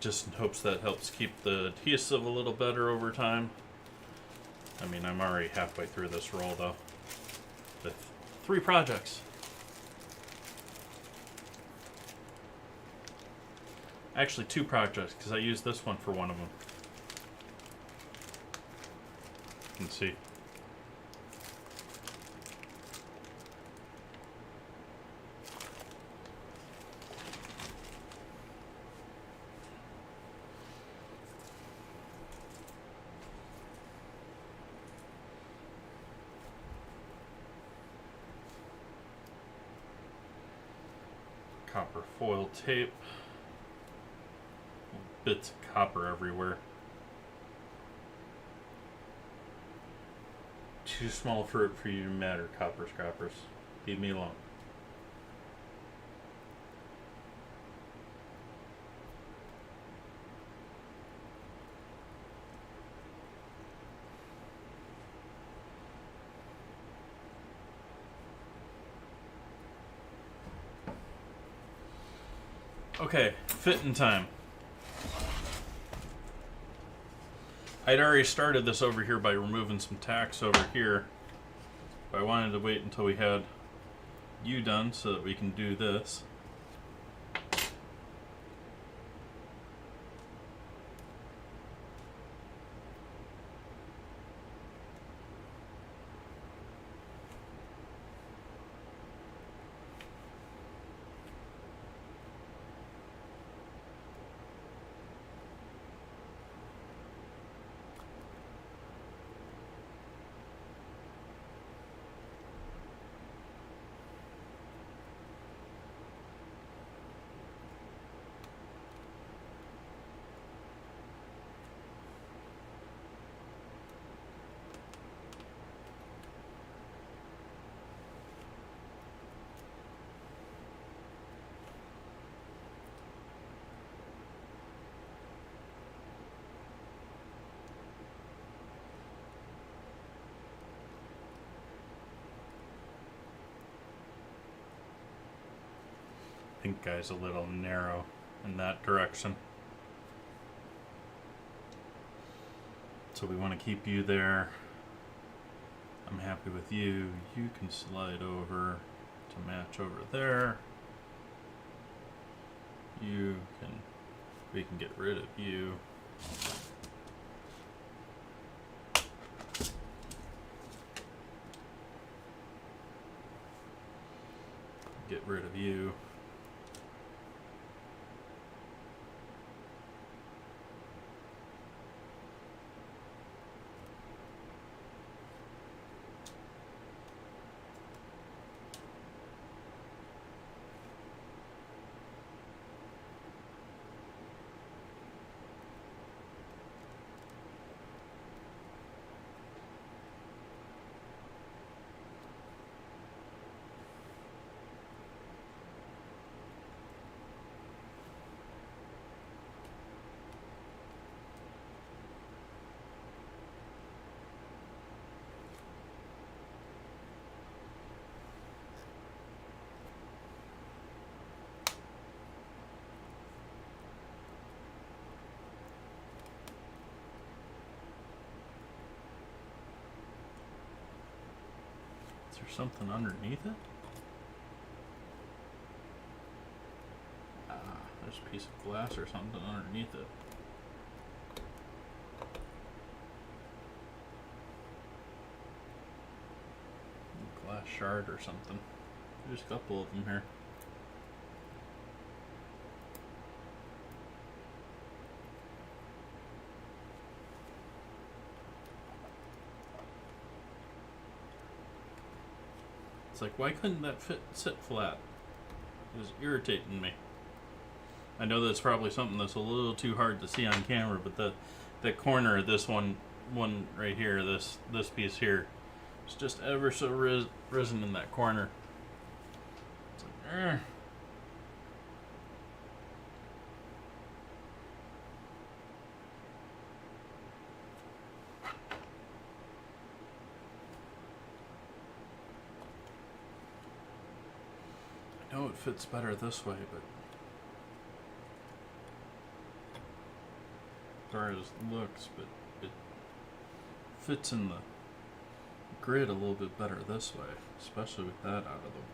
A: Just in hopes that helps keep the adhesive a little better over time. I mean, I'm already halfway through this roll though, with 3 projects. Actually 2 projects, because I used this one for one of them. You can see. Copper foil tape. Bits of copper everywhere. Too small for it for you to matter, copper scrappers. Leave me alone. Okay, fitting time. I'd already started this over here by removing some tacks over here. But I wanted to wait until we had you done so that we can do this. Pink guy's a little narrow in that direction. So we want to keep you there. I'm happy with you. You can slide over to match over there. We can get rid of you. Get rid of you. Is there something underneath it? Ah, there's a piece of glass or something underneath it. A glass shard or something. There's a couple of them here. It's like, why couldn't that sit flat? It was irritating me. I know that's probably something that's a little too hard to see on camera, but the corner of this one right here, this piece here, it's just ever so risen in that corner. It's like, fits better this way, but as far as looks, but it fits in the grid a little bit better this way, especially with that out of the way.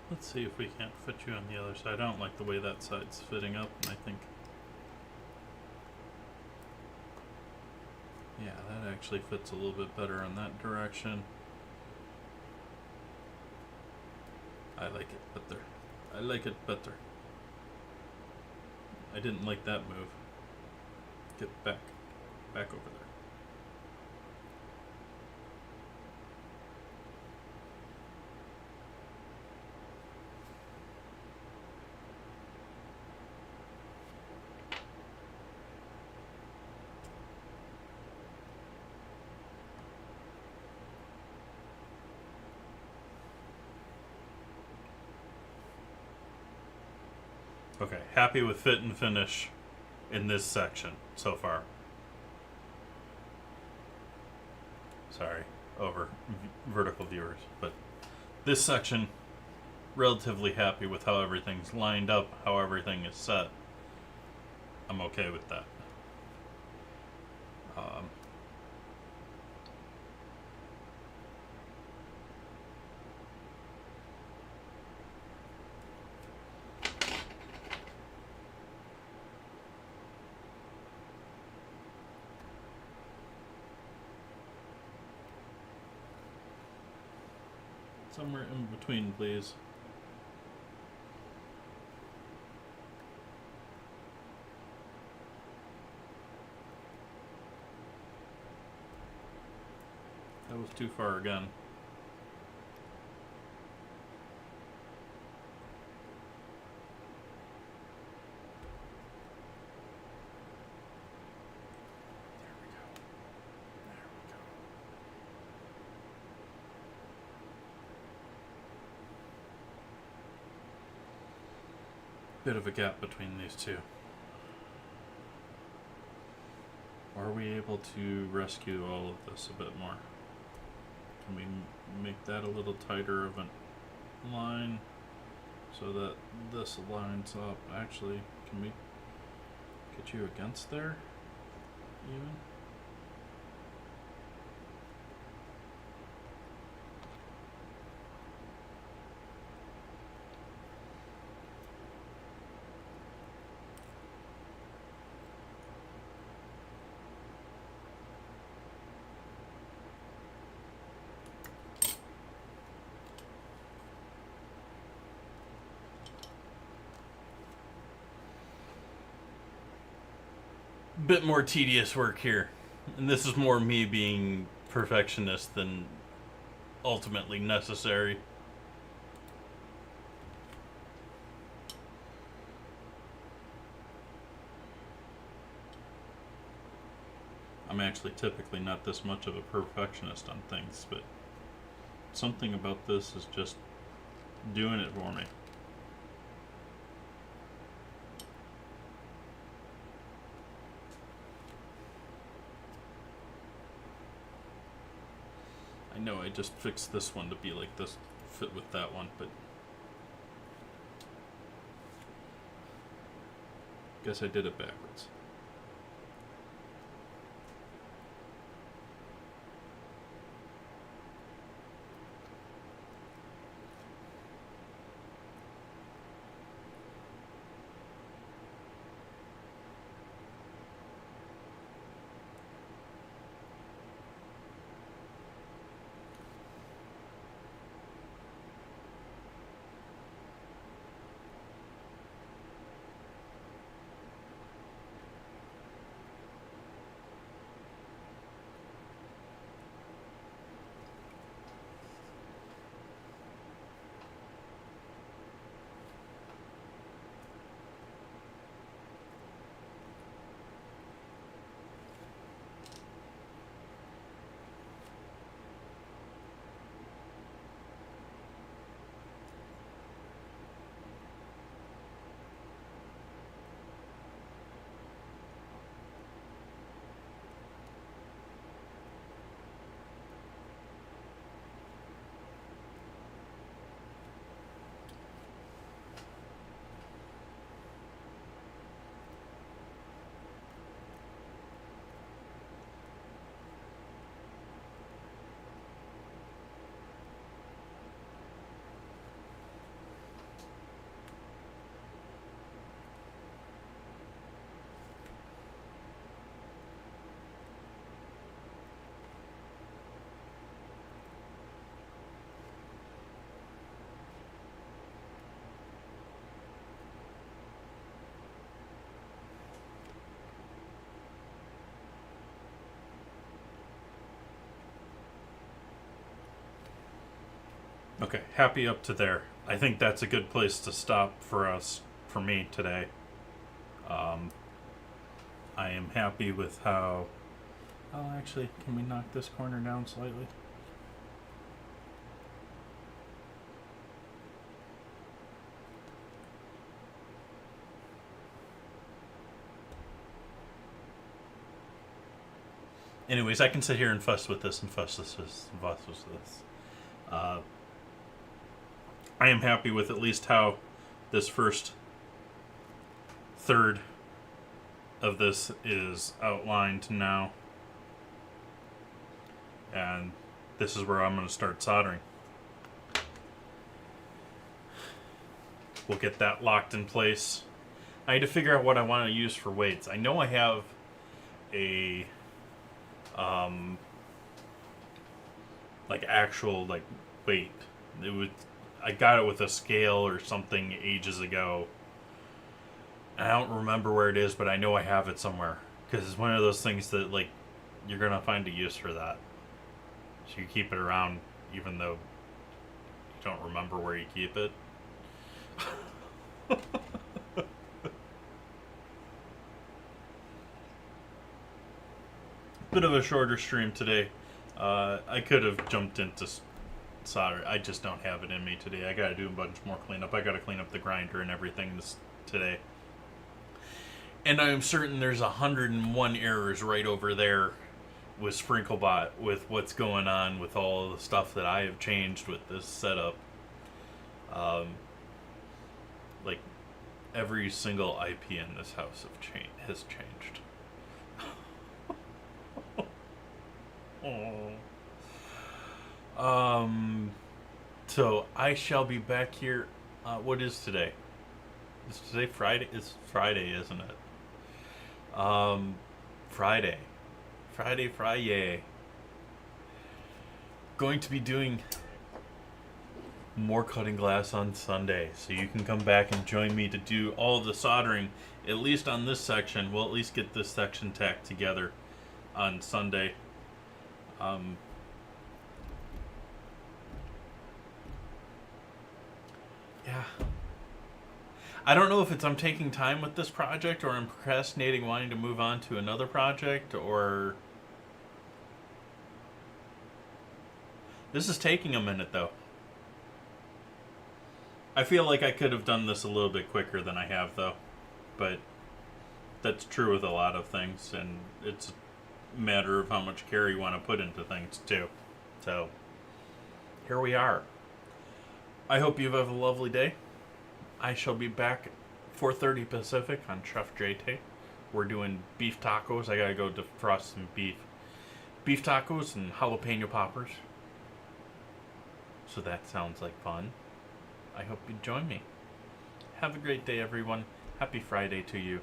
A: Let's see if we can't fit you on the other side. I don't like the way that side's fitting up, and I think, yeah, that actually fits a little bit better in that direction. I like it better. I like it better. I didn't like that move. Get back. Back over there. Okay, happy with fit and finish in this section so far. Sorry, over vertical viewers, but this section, relatively happy with how everything's lined up, how everything is set. I'm okay with that. Somewhere in between, please. That was too far again. Bit of a gap between these two. Are we able to rescue all of this a bit more? Can we make that a little tighter of a line so that this lines up? Actually, can we get you against there even? Bit more tedious work here. And this is more me being perfectionist than ultimately necessary. I'm actually typically not this much of a perfectionist on things, but something about this is just doing it for me. I know I just fixed this one to be like this, fit with that one, but guess I did it backwards. Okay, happy up to there. I think that's a good place to stop for us, for me today. Um, I am happy with how. Oh, actually, can we knock this corner down slightly? Anyways, I can sit here and fuss with this and fuss with this and fuss with this. Uh, I am happy with at least how this first third of this is outlined now. And this is where I'm going to start soldering. We'll get that locked in place. I need to figure out what I want to use for weights. I know I have a like actual like weight. It would, I got it with a scale or something ages ago. I don't remember where it is, but I know I have it somewhere because it's one of those things that like you're gonna find a use for that. So you keep it around even though you don't remember where you keep it. Bit of a shorter stream today. I could have jumped into solder. I just don't have it in me today. I gotta do a bunch more cleanup. I gotta clean up the grinder and everything today. And I am certain there's 101 errors right over there with SprinkleBot, with what's going on with all the stuff that I have changed with this setup. Um, like every single IP in this house has changed. So I shall be back here. What is today? Is today Friday? It's Friday, isn't it? Friday. Friday. Going to be doing more cutting glass on Sunday, so you can come back and join me to do all the soldering, at least on this section. We'll at least get this section tacked together on Sunday. Yeah. I don't know if it's I'm taking time with this project or I'm procrastinating wanting to move on to another project, or this is taking a minute though. I feel like I could have done this a little bit quicker than I have though. But that's true with a lot of things, and it's a matter of how much care you want to put into things too. So here we are. I hope you have a lovely day. I shall be back 4:30 Pacific on Chef JT. We're doing beef tacos. I gotta go defrost some beef. Beef tacos and jalapeno poppers. So that sounds like fun. I hope you join me. Have a great day, everyone. Happy Friday to you.